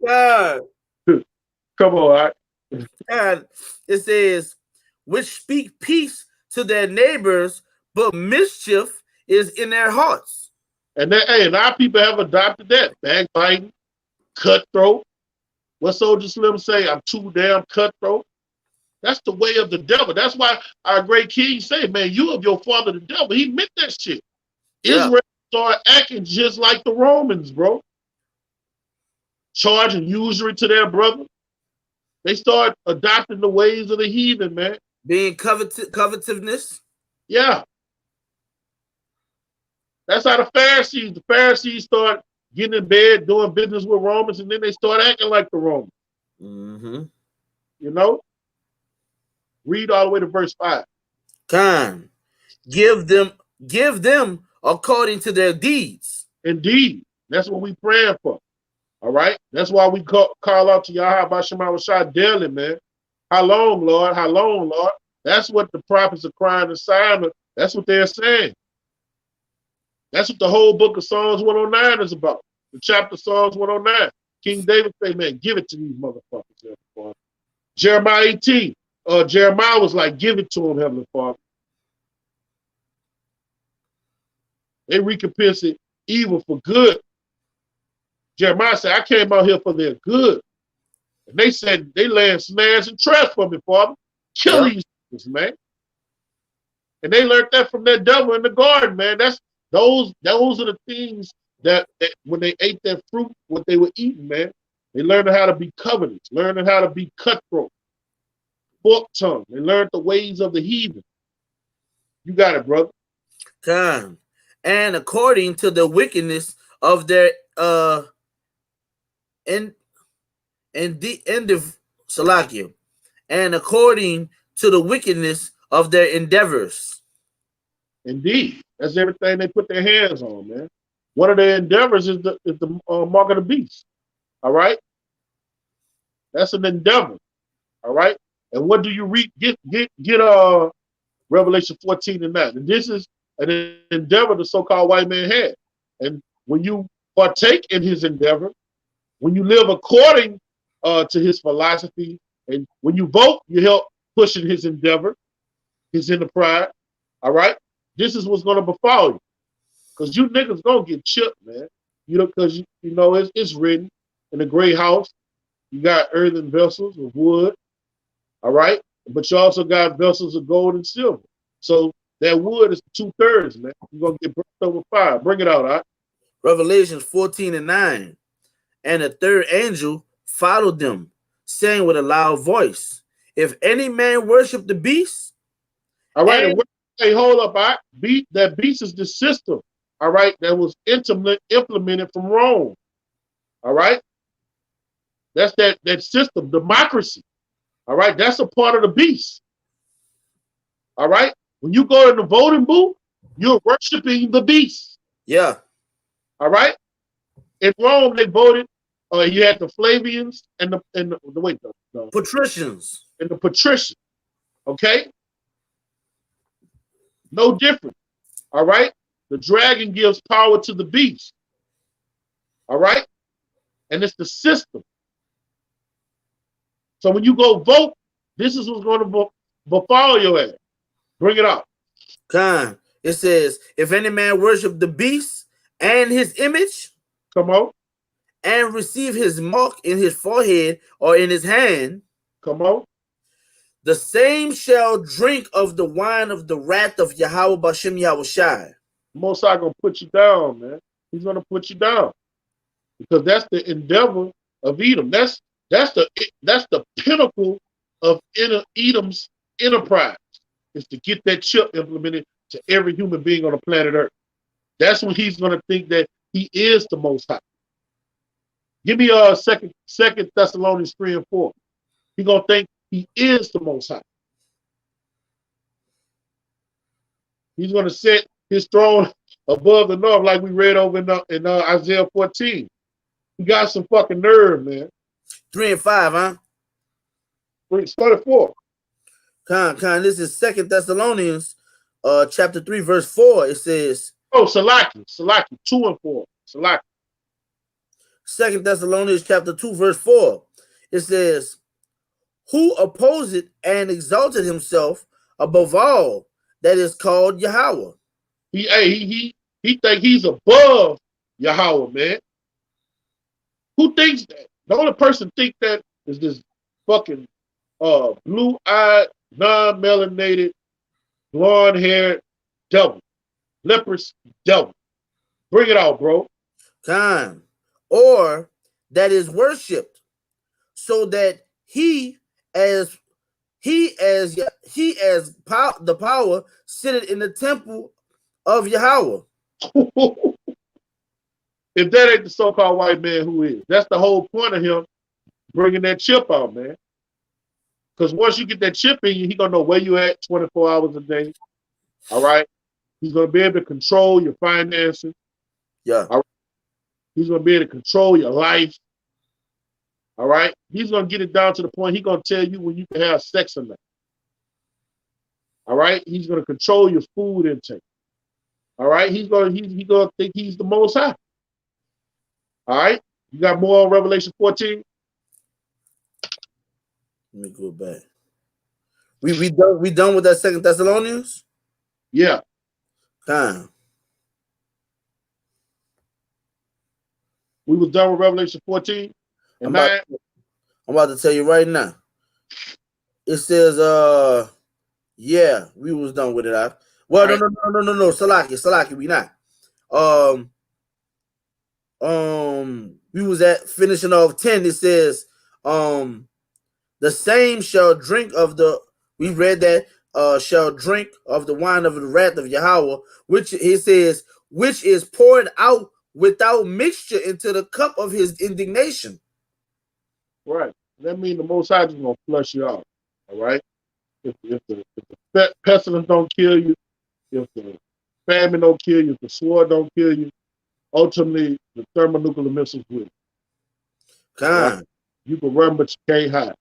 S1: God.
S2: Come on, all right?
S1: God, it says, which speak peace to their neighbors, but mischief is in their hearts.
S2: And our people have adopted that. Backbiting, cutthroat. What Soldier Slim say? I'm too damn cutthroat. That's the way of the devil. That's why our great king say, man, you of your father the devil. He meant that shit. Yeah. Israel started acting just like the Romans, bro. Charging usury to their brother. They start adopting the ways of the heathen, man.
S1: Being covetousness.
S2: Yeah. That's how the Pharisees start getting in bed, doing business with Romans, and then they start acting like the Romans.
S1: Mm-hmm.
S2: You know? Read all the way to verse 5.
S1: Give them according to their deeds.
S2: Indeed. That's what we praying for. All right? That's why we call out to Yahweh Bashema Rashad daily, man. How long, Lord? How long, Lord? That's what the prophets are crying to Simon. That's what they're saying. That's what the whole book of Psalms 109 is about. The chapter Psalms 109. King David say, man, give it to these motherfuckers, Heavenly Father. Jeremiah 18. Jeremiah was like, give it to him, Heavenly Father. They recompense it evil for good. Jeremiah said, I came out here for their good. And they said they laying snares and traps for me, Father. Kill these things, man. And they learned that from that devil in the garden, man. Those are the things that when they ate that fruit, what they were eating, man. They learned how to be covetous, learning how to be cutthroat, fork tongue. They learned the ways of the heathen. You got it, brother.
S1: Come. And according to the wickedness of their Salakia, and according to the wickedness of their endeavors.
S2: Indeed, that's everything they put their hands on, man. One of their endeavors is the mark of the beast. All right, that's an endeavor. All right, and what do you read? Get Revelation 14:9. And this is an endeavor the so-called white man had. And when you partake in his endeavor, when you live according to his philosophy, and when you vote, you help pushing his endeavor, his enterprise. All right, this is what's gonna befall you, because you niggas gonna get chipped, man. You know, because you know it's written in a great house. You got earthen vessels of wood. All right, but you also got vessels of gold and silver. So that wood is 2/3, man. You're gonna get burnt over fire. Bring it out, all right?
S1: Revelations 14:9. And the third angel followed them, saying with a loud voice, if any man worship the beast.
S2: All right, and hey, hold up, all right? That beast is the system, all right, that was implemented from Rome. All right? That's that system, democracy. All right, that's a part of the beast. All right? When you go in the voting booth, you're worshiping the beast.
S1: Yeah.
S2: All right? In Rome, they voted. You had the Flavians and the
S1: patricians.
S2: And the patricians. Okay? No different. All right? The dragon gives power to the beast. All right? And it's the system. So when you go vote, this is what's going to befall your ass. Bring it out.
S1: Khan. It says, if any man worship the beast and his image,
S2: come on,
S1: and receive his mark in his forehead or in his hand,
S2: come on,
S1: the same shall drink of the wine of the wrath of Yahweh Bashem Yahushai.
S2: Most High gonna put you down, man. He's gonna put you down, because that's the endeavor of Edom. That's the pinnacle of Edom's enterprise, is to get that chip implemented to every human being on the planet Earth. That's when he's gonna think that he is the Most High. Give me Second Thessalonians 3:4. He's gonna think he is the Most High. He's gonna set his throne above the north, like we read over in Isaiah 14. He got some fucking nerve, man.
S1: 3 and 5, huh?
S2: Start at 4.
S1: Con, this is 2 Thessalonians chapter 3, verse 4. It says,
S2: oh, Salaki, 2 and 4. Salaki.
S1: 2 Thessalonians chapter 2, verse 4. It says, who opposed and exalted himself above all that is called Yahweh.
S2: He think he's above Yahweh, man. Who thinks that? The only person think that is this fucking blue-eyed, non-melanated, blonde-haired devil. Leprous devil. Bring it out, bro.
S1: Khan. Or that is worshipped, so that the power sitteth in the temple of Yahweh.
S2: If that ain't the so-called white man, who is? That's the whole point of him bringing that chip out, man. Because once you get that chip in you, he's going to know where you at 24 hours a day. All right? He's going to be able to control your finances.
S1: Yeah.
S2: All right? He's going to be able to control your life. All right? He's going to get it down to the point he's going to tell you when you can have sex or not. All right? He's going to control your food intake. All right? He's going to think he's the Most High. All right. You got more on Revelation 14?
S1: Let me go back. We done with that Second Thessalonians?
S2: Yeah.
S1: Time.
S2: We was done with Revelation 14 and 9.
S1: I'm about to tell you right now. It says, yeah, we was done with it. Well,
S2: right.
S1: No. Salaki, we not. We was at finishing off 10. It says, the same shall drink of the. We read that. Shall drink of the wine of the wrath of Yahweh, which it says, which is poured out without mixture into the cup of his indignation.
S2: Right. That means the Most High is going to flush you out. All right. If the pestilence don't kill you, if the famine don't kill you, if the sword don't kill you, ultimately the thermonuclear missiles will. Right? You can run, but you can't hide.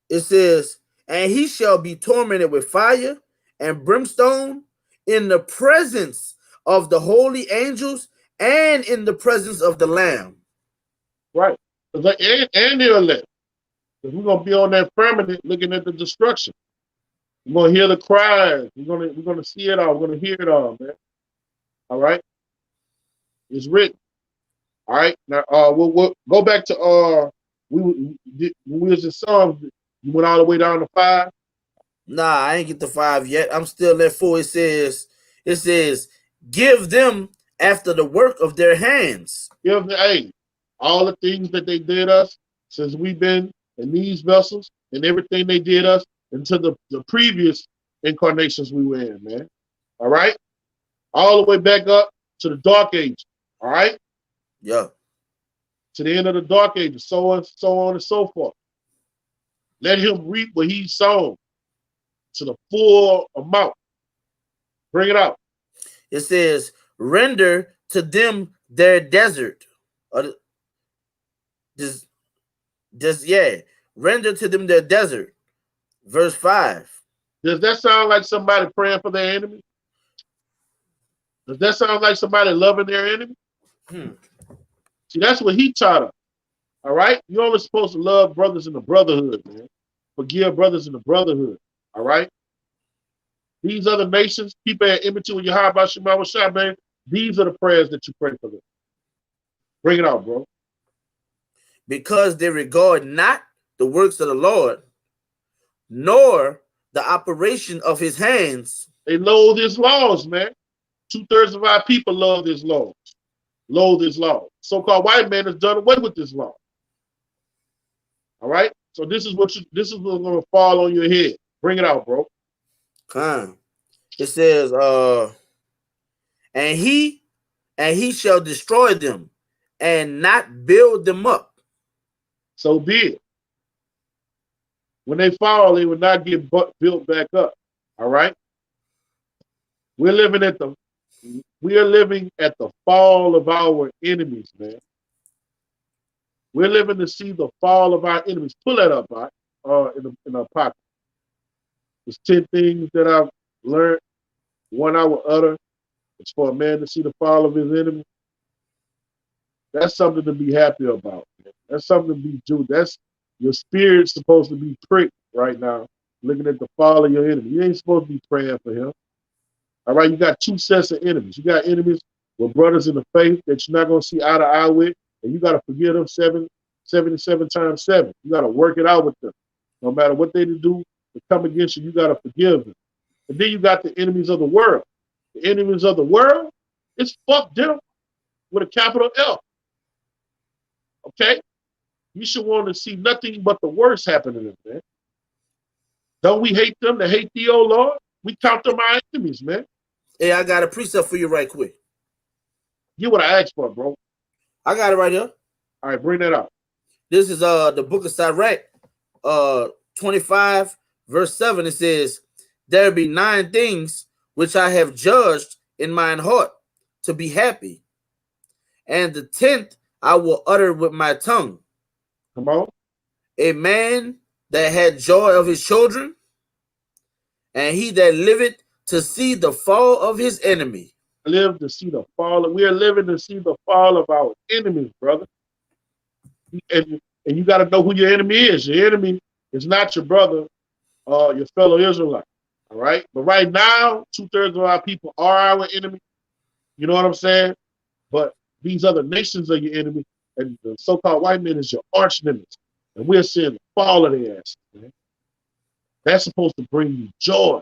S1: It says, and he shall be tormented with fire and brimstone in the presence of the holy angels and in the presence of the Lamb.
S2: Right. And the elect. We're going to be on that firmament looking at the destruction. We're going to hear the cries. We're going to see it all. We're going to hear it all, man. All right. It's written. All right. Now, we'll go back to when we was in Psalms. You went all the way down to 5.
S1: Nah, I ain't get to 5 yet. I'm still at 4. It says, give them after the work of their hands.
S2: Give them, all the things that they did us since we've been in these vessels and everything they did us into the previous incarnations we were in, man. All right. All the way back up to the Dark Ages. All right.
S1: Yeah.
S2: To the end of the Dark Ages, so on and so forth. Let him reap what he sown to the full amount. Bring it out.
S1: It says, render to them their desert. Render to them their desert. Verse 5.
S2: Does that sound like somebody praying for their enemy? Does that sound like somebody loving their enemy? See, that's what he taught us. All right? You're only supposed to love brothers in the brotherhood, man. Forgive brothers in the brotherhood. All right? These other nations, people at enmity with Yahweh Shema Shah, man. These are the prayers that you pray for them. Bring it out, bro.
S1: Because they regard not the works of the Lord, nor the operation of his hands.
S2: They loathe his laws, man. 2/3 of our people love his laws. Loathe his law. So-called white man has done away with this law. All right? So this is what's going to fall on your head. Bring it out, bro.
S1: It says, and he shall destroy them and not build them up.
S2: So be it. When they fall, they will not get built back up. All right? We're living at the fall of our enemies, man. We're living to see the fall of our enemies. Pull that up, right? In our pocket. There's 10 things that I've learned. One I will utter. It's for a man to see the fall of his enemy. That's something to be happy about, man. That's something to be due. That's your spirit's supposed to be pricked right now, looking at the fall of your enemy. You ain't supposed to be praying for him. All right, you got 2 sets of enemies. You got enemies with brothers in the faith that you're not going to see eye to eye with, and you got to forgive them 77 times 7. You got to work it out with them. No matter what they do to come against you, you got to forgive them. And then you got the enemies of the world. The enemies of the world, it's fuck them with a capital L. Okay? You should want to see nothing but the worst happen to them, man. Don't we hate them that hate thee, O Lord? We count them our enemies, man.
S1: Hey, I got a precept for you right quick.
S2: Get what I asked for, bro.
S1: I got it right here.
S2: All right, bring that out.
S1: This is the book of TYRANT, 25, verse 7. It says, there be 9 things which I have judged in mine heart to be happy, and the 10th I will utter with my tongue.
S2: Come on.
S1: A man that had joy of his children, and he that liveth to see the fall of his enemy.
S2: live to see the fall. We are living to see the fall of our enemies, brother. And you got to know who your enemy is. Your enemy is not your brother or your fellow Israelite. All right. But right now, 2/3 of our people are our enemy. You know what I'm saying? But these other nations are your enemy, and the so-called white man is your arch nemesis. And we're seeing the fall of their asses, man. That's supposed to bring you joy.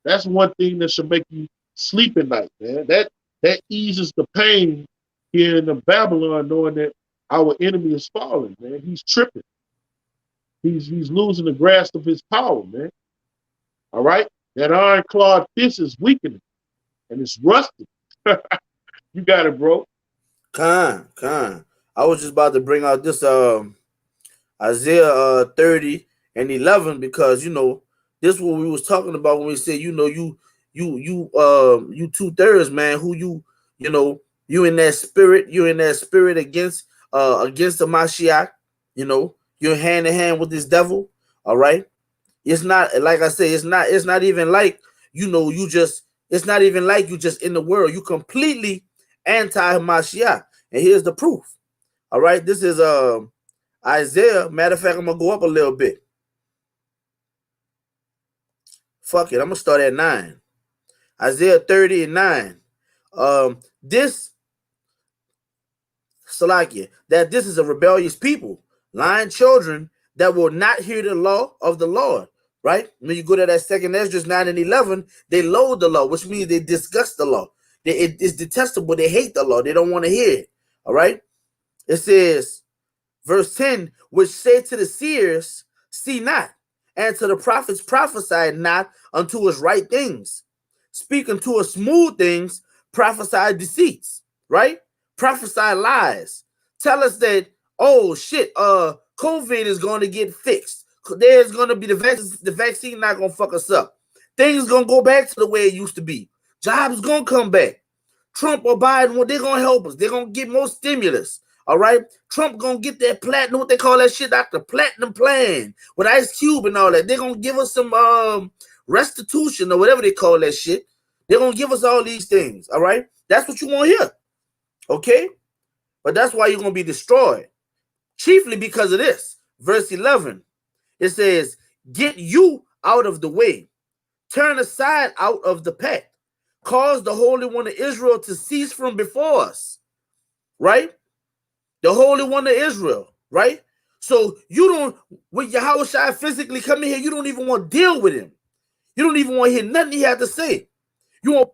S2: That's one thing that should make you sleep at night, man. That eases the pain here in the Babylon, knowing that our enemy is falling, man. He's tripping. He's losing the grasp of his power, man. All right? That iron-clawed fist is weakening, and it's rusted. You got it, bro.
S1: I was just about to bring out this Isaiah 30 and 11 because this is what we was talking about when we said you 2/3, man, who you in that spirit against the Mashiach, you're hand in hand with this devil. All right, it's not like I say, it's not even like it's not even like you just in the world, you completely anti-Mashiach. And here's the proof. All right, this is Isaiah. Matter of fact, I'm gonna go up a little bit. Fuck it, I'm gonna start at 9. Isaiah 30 and 9. This Salakia, that this is a rebellious people, lying children that will not hear the law of the Lord. Right? When you go to that second Esdras 9 and 11, they loathe the law, which means they disgust the law. It's detestable. They hate the law. They don't want to hear it. All right. It says, verse 10, which say to the seers, see not, and to the prophets prophesy not unto us right things. Speak unto us smooth things, prophesy deceits, right? Prophesy lies. Tell us that, oh shit, COVID is going to get fixed. There's going to be the vaccine not going to fuck us up. Things going to go back to the way it used to be. Jobs going to come back. Trump or Biden, they're going to help us. They're going to get more stimulus. All right, Trump gonna get that platinum, what they call that shit, the platinum plan with Ice Cube and all that. They're gonna give us some restitution or whatever they call that shit. They're gonna give us all these things. All right, that's what you want to hear. Okay, but that's why you're gonna be destroyed, chiefly because of this. Verse 11, it says, "Get you out of the way, turn aside out of the path, cause the Holy One of Israel to cease from before us." Right. The Holy One of Israel, right? So you don't, when Yahushua physically come in here, you don't even want to deal with him. You don't even want to hear nothing he had to say. You want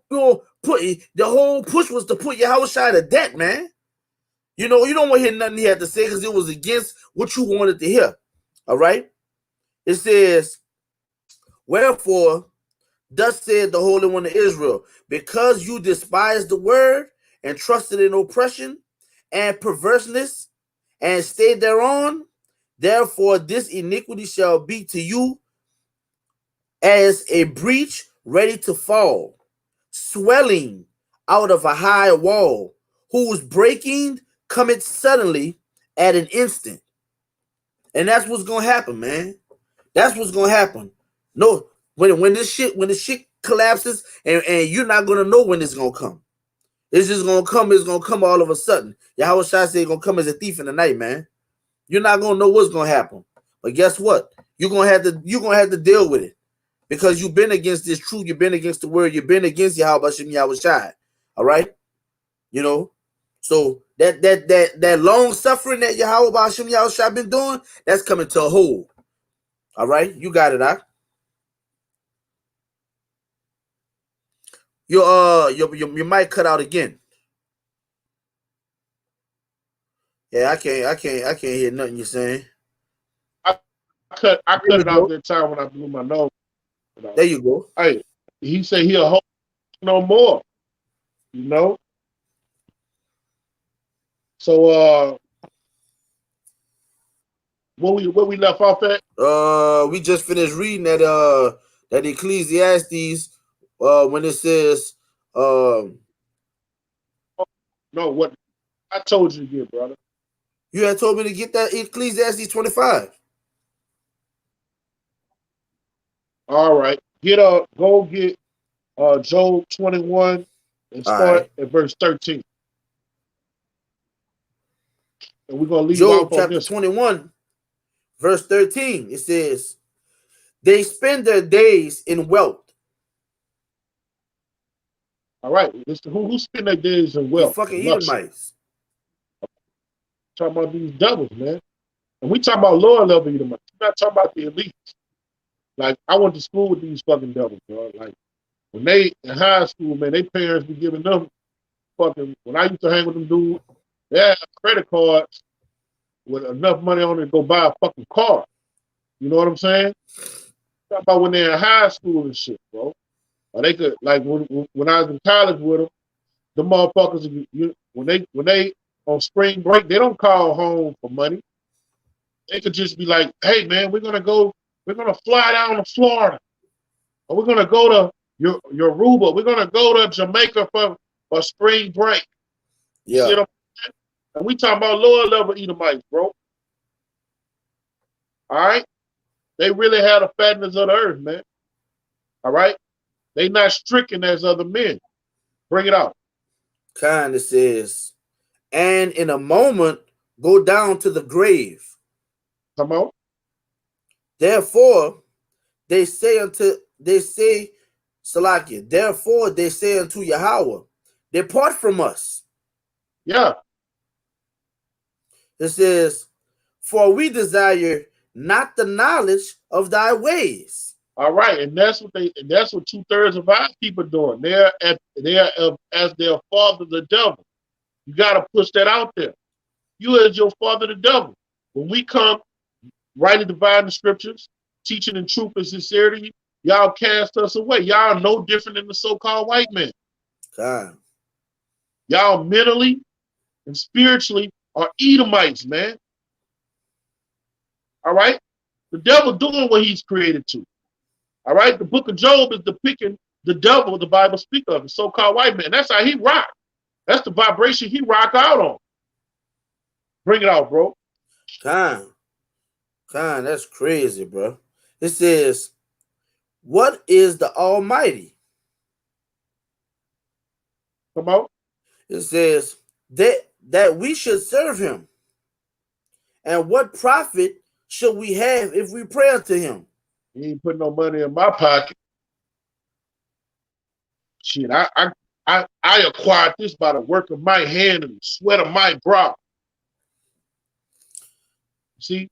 S1: put the whole push was to put Yahushua to death, man. You don't want to hear nothing he had to say because it was against what you wanted to hear. All right. It says, "Wherefore, thus said the Holy One of Israel, because you despised the word and trusted in oppression and perverseness, and stay thereon, therefore this iniquity shall be to you as a breach ready to fall, swelling out of a high wall, whose breaking cometh suddenly at an instant." And that's what's gonna happen, man. That's what's gonna happen. No, when this shit collapses, and you're not gonna know when it's gonna come. It's just gonna come. It's gonna come all of a sudden. Yahweh Shai said it's gonna come as a thief in the night, man. You're not gonna know what's gonna happen. But guess what? You're gonna have to deal with it because you've been against this truth. You've been against the word. You've been against Yahweh Shem Yahweh Shai. All right, So that long suffering that Yahweh Shem Yahweh Shai been doing, that's coming to a hold. All right, you got it, Doc. Your mic cut out again. Yeah, I can't hear nothing you're saying.
S2: I cut it out that time when I blew my nose.
S1: There you go.
S2: Hey, he said he'll hold no more. So where we left off at?
S1: We just finished reading that Ecclesiastes when it says
S2: no, what I told you to get, brother.
S1: You had told me to get that Ecclesiastes 25.
S2: All right. Go get Job 21 and
S1: All
S2: start
S1: right.
S2: at verse 13. And we're going to leave
S1: Job
S2: off on
S1: chapter
S2: this.
S1: 21, verse 13. It says, they spend their days in wealth.
S2: All right. Who spend their days in
S1: The
S2: wealth
S1: fucking
S2: and lust?
S1: Edomites.
S2: Talking about these devils, man. And we talking about lower level Edomites. We're not talking about the elites. Like, I went to school with these fucking devils, bro. Like, when they in high school, man, their parents be giving them fucking, when I used to hang with them dudes, they had credit cards with enough money on it to go buy a fucking car. You know what I'm saying? Talk about when they're in high school and shit, bro. Or they could, like, when I was in college with them, the motherfuckers, when they on spring break, they don't call home for money. They could just be like, hey, man, we're going to fly down to Florida. Or we're going to go to Yoruba. We're going to go to Jamaica for spring break.
S1: Yeah.
S2: See what I'm saying? And we talking about lower level Edomites, bro. All right? They really had the fatness of the earth, man. All right? They not stricken as other men. Bring it out.
S1: Kind of says, and in a moment go down to the grave.
S2: Come on.
S1: Therefore they say Salakia, therefore they say unto Yahweh, depart from us.
S2: Yeah.
S1: It says, for we desire not the knowledge of thy ways.
S2: All right, and that's what 2/3 of our people doing. They're as their father the devil. You got to push that out there. You as your father the devil. When we come rightly divine the scriptures, teaching in truth and sincerity, y'all cast us away. Y'all no different than the so-called white man.
S1: God.
S2: Y'all mentally and spiritually are Edomites, man. All right? The devil doing what he's created to. All right? The book of Job is depicting the devil the Bible speaks of, the so-called white man. That's how he rock. That's the vibration he rock out on. Bring it out, bro.
S1: God, that's crazy, bro. It says, what is the Almighty?
S2: Come on.
S1: It says that we should serve him. And what profit should we have if we pray unto him?
S2: He ain't putting no money in my pocket. Shit, I acquired this by the work of my hand and the sweat of my brow. See,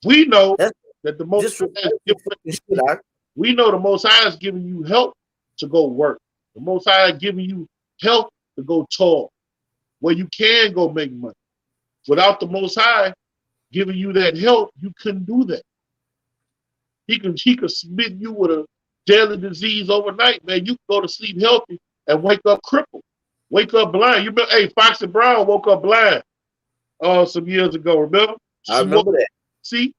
S2: we know that the Most High we know the Most High is giving you help to go work. The Most High is giving you help to go toil, where you can go make money. Without the Most High giving you that help, you couldn't do that. He could smite you with a deadly disease overnight, man. You can go to sleep healthy and wake up crippled, wake up blind. You remember, hey, Foxy Brown woke up blind some years ago, remember?
S1: I remember that.
S2: See?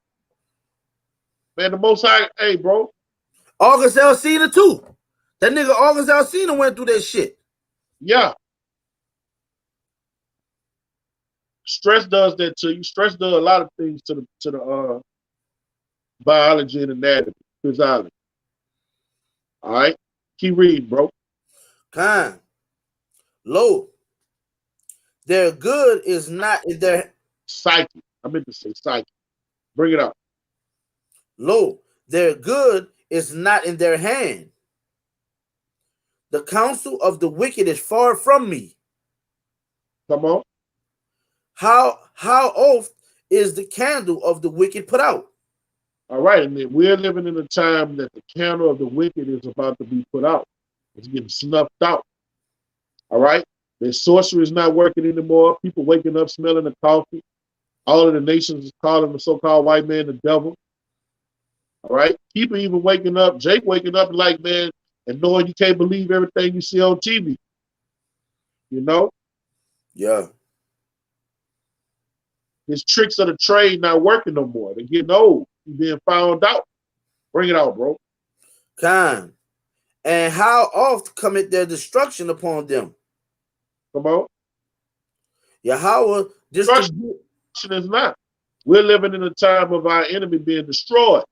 S2: Man, the Most High, hey, bro.
S1: August Alsina too. That nigga August Alsina went through that shit.
S2: Yeah. Stress does that to you. Stress does a lot of things to the biology and anatomy, physiology. All right? Keep reading, bro.
S1: Kind. Lo, their good is not in their
S2: psyche. I meant to say psyche. Bring it up.
S1: Lo, their good is not in their hand. The counsel of the wicked is far from me.
S2: Come on.
S1: How oft is the candle of the wicked put out?
S2: All right, and then we're living in a time that the candle of the wicked is about to be put out. It's getting snuffed out. All right? The sorcery is not working anymore. People waking up smelling the coffee. All of the nations is calling the so-called white man the devil. All right? People even waking up, Jake waking up like, man, and knowing you can't believe everything you see on TV. You know?
S1: Yeah.
S2: His tricks of the trade not working no more. They're getting old. He's being found out. Bring it out, bro.
S1: Kind. And how oft cometh their destruction upon them?
S2: Come on.
S1: Yahweh
S2: destruction is not. We're living in a time of our enemy being destroyed.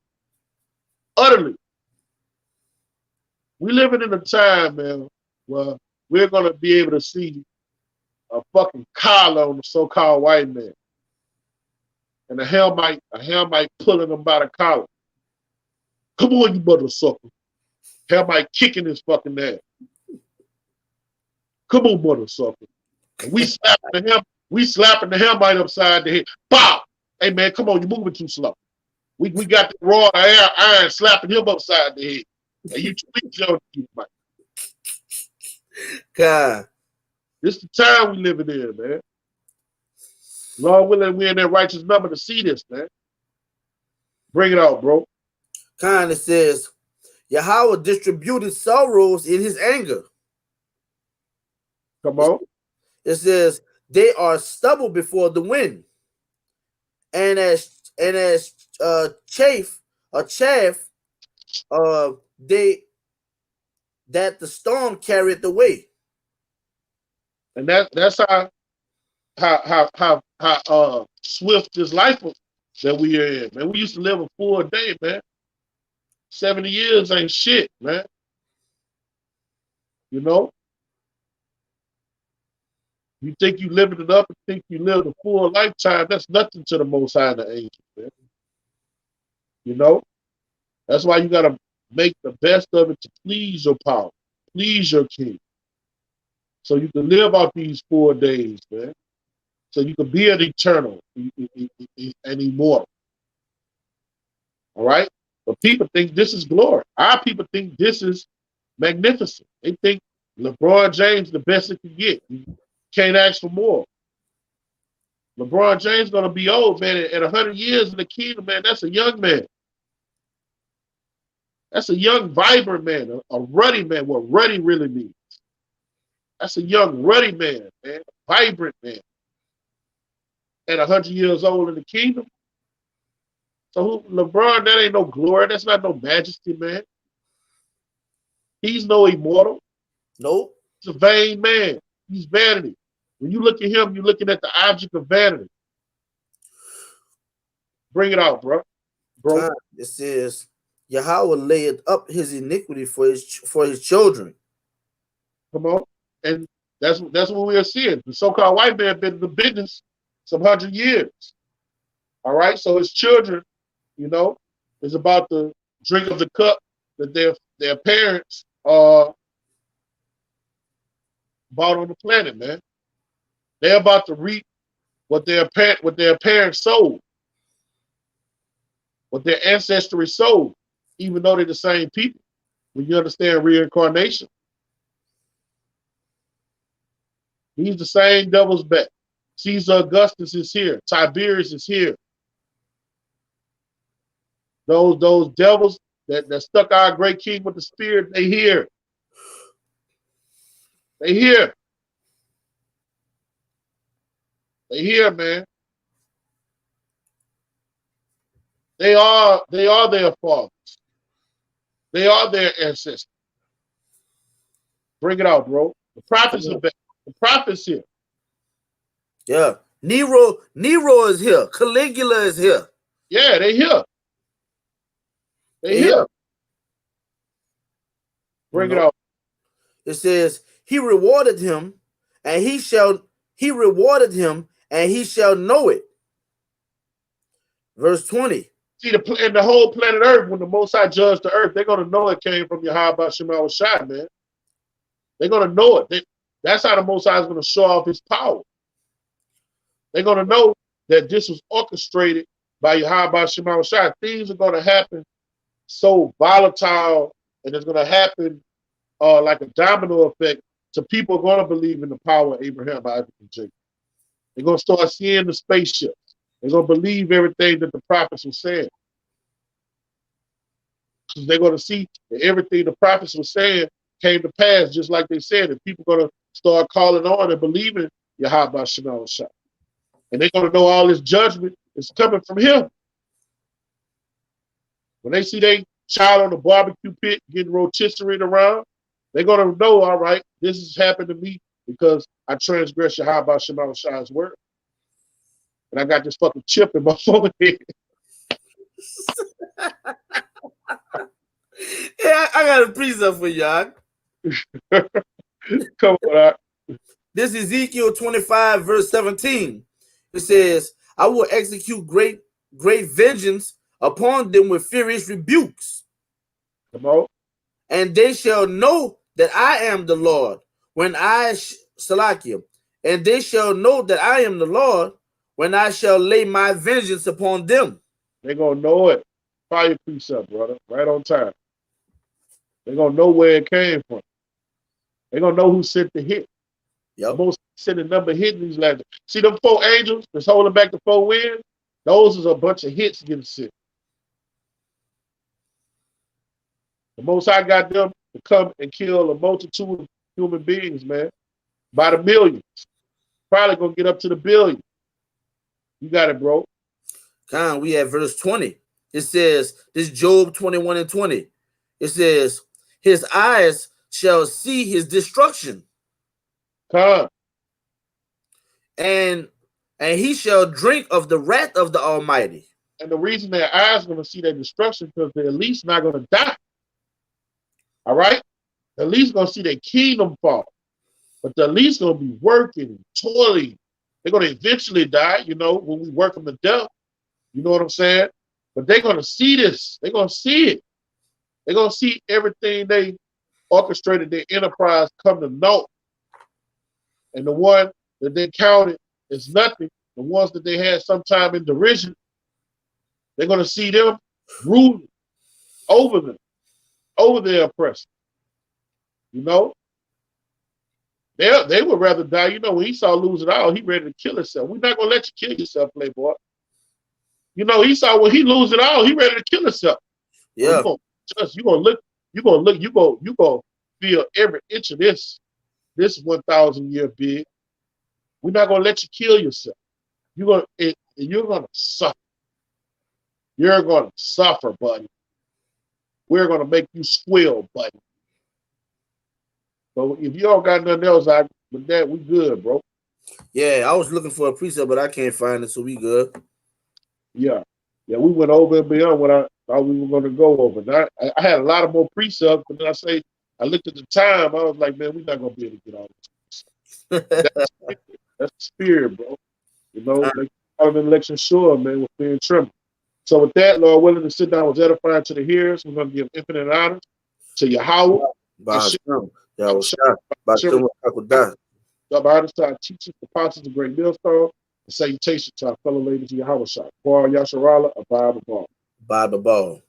S2: Utterly. We living in a time, man, where we're gonna be able to see a fucking collar on the so-called white man, and a helmet pulling him by the collar. Come on, you mother sucker. Helmet kicking his fucking ass. Come on, mother sucker. And we slapping the helmet upside the head. Bow! Hey man, come on, you're moving too slow. We got the raw iron slapping him upside the head. And you tweak your Mike.
S1: God.
S2: This the time we living in, man. Lord willing, we're in that righteous number to see this, man. Bring it out, bro.
S1: Kind of says, Yahweh distributed sorrows in his anger.
S2: Come on.
S1: It says, they are stubble before the wind. And as chaff, they that the storm carried away.
S2: And that's how swift this life that we are in, man. We used to live a full day, man. 70 years ain't shit, man. You know? You think you living it up and think you lived a full lifetime, that's nothing to the Most High and the angels, man. You know? That's why you gotta make the best of it to please your power, please your king. So you can live out these 4 days, man. So you can be an eternal and immortal. All right? But people think this is glory. Our people think this is magnificent. They think LeBron James the best it can get. You can't ask for more. LeBron James gonna be old, man. At 100 years in the kingdom, man, that's a young man. That's a young, vibrant man, a ruddy man. What ruddy really means. That's a young, ruddy man, man, a vibrant man. At 100 years old in the kingdom. So LeBron, that ain't no glory. That's not no majesty, man. He's no immortal.
S1: Nope.
S2: He's a vain man. He's vanity. When you look at him, you're looking at the object of vanity. Bring it out, bro.
S1: It says, Yahweh laid up his iniquity for his children.
S2: Come on. And that's what we are seeing. The so-called white man been in the business some 100 years. All right. So his children, you know, is about to drink of the cup that their parents bought on the planet, man. They're about to reap what their parents sowed, what their ancestry sowed, even though they're the same people. When you understand reincarnation, he's the same devil's back. Caesar Augustus is here. Tiberius is here. Those devils that stuck our great king with the spear, they here. They here. They here, man. They are their fathers. They are their ancestors. Bring it out, bro. The prophets are back. The prophets here.
S1: Yeah. Nero is here. Caligula is here.
S2: Yeah, they here. They here. Bring it out.
S1: It says, he rewarded him, and he shall know it. Verse 20.
S2: See, the whole planet Earth, when the Most High judged the earth, they're going to know it came from Yahweh Shema Shai, man. They're going to know it. That's how the Most High is going to show off his power. They're going to know that this was orchestrated by Yahweh Shema Shai. Things are going to happen so volatile, and it's going to happen like a domino effect. So people are going to believe in the power of Abraham, Isaac, and Jacob. They're going to start seeing the spaceships. They're going to believe everything that the prophets were saying. Because they're going to see that everything the prophets were saying came to pass, just like they said. And people are going to start calling on and believing Yahweh Shema Shai. And they're going to know all this judgment is coming from him. When they see their child on the barbecue pit getting rotisserie around, they're going to know, all right, this has happened to me because I transgressed Yahweh Shema Shai's word. And I got this fucking chip in my forehead.
S1: Yeah, I got a precept for y'all.
S2: Come on.
S1: This is Ezekiel 25, verse 17. It says, I will execute great vengeance upon them with furious rebukes,
S2: Come on.
S1: and they shall know that I am the Lord when Salakia, and they shall know that I am the Lord when I shall lay my vengeance upon them.
S2: They're going to know it. Fire precept, brother. Right on time. They're going to know where it came from. They're going to know who sent the hit.
S1: Yep.
S2: The most sent the number hitting these lads. See them 4 angels that's holding back the 4 winds? Those is a bunch of hits getting sent. The Most High got them to come and kill a multitude of human beings, man. By the millions. Probably going to get up to the billion. You got it, bro.
S1: We have verse 20. It says, this Job 21 and 20. It says, his eyes shall see his destruction.
S2: Come.
S1: And he shall drink of the wrath of the Almighty.
S2: And the reason their eyes are going to see their destruction because they're at least not going to die. All right? They're at least going to see their kingdom fall. But they're at least going to be working, toiling. They're going to eventually die, you know, when we work them to death. You know what I'm saying? But they're going to see this. They're going to see it. They're going to see everything they orchestrated their enterprise come to naught. And the one that they counted as nothing, the ones that they had sometime in derision, they're going to see them ruling over them, over their oppressor. You know? They would rather die. You know, when Esau lose it all, he ready to kill himself. We're not going to let you kill yourself, playboy. You know, Esau, when he lose it all, he ready to kill himself.
S1: Yeah.
S2: You're gonna feel every inch of this 1,000-year bid. We're not gonna let you kill yourself. You're gonna suffer. You're gonna suffer, buddy. We're gonna make you squeal, buddy. So if you don't got nothing else, with that, we good, bro.
S1: Yeah, I was looking for a precept, but I can't find it, so we good.
S2: Yeah, we went over and beyond what I thought we were gonna go over. Now, I had a lot of more precepts, but then I looked at the time. I was like, man, we're not gonna be able to get all this. That's the spirit, bro. You know, like out of an election, sure, man, with fear and trembling. So with that, Lord willing to sit down was edifying to the hearers. We're going to give infinite honor to Yahweh. Our teachers, the apostles, the great millstone, and salutation to our fellow ladies of Yahweh. For Yasharala, abide the ball.
S1: By the ball.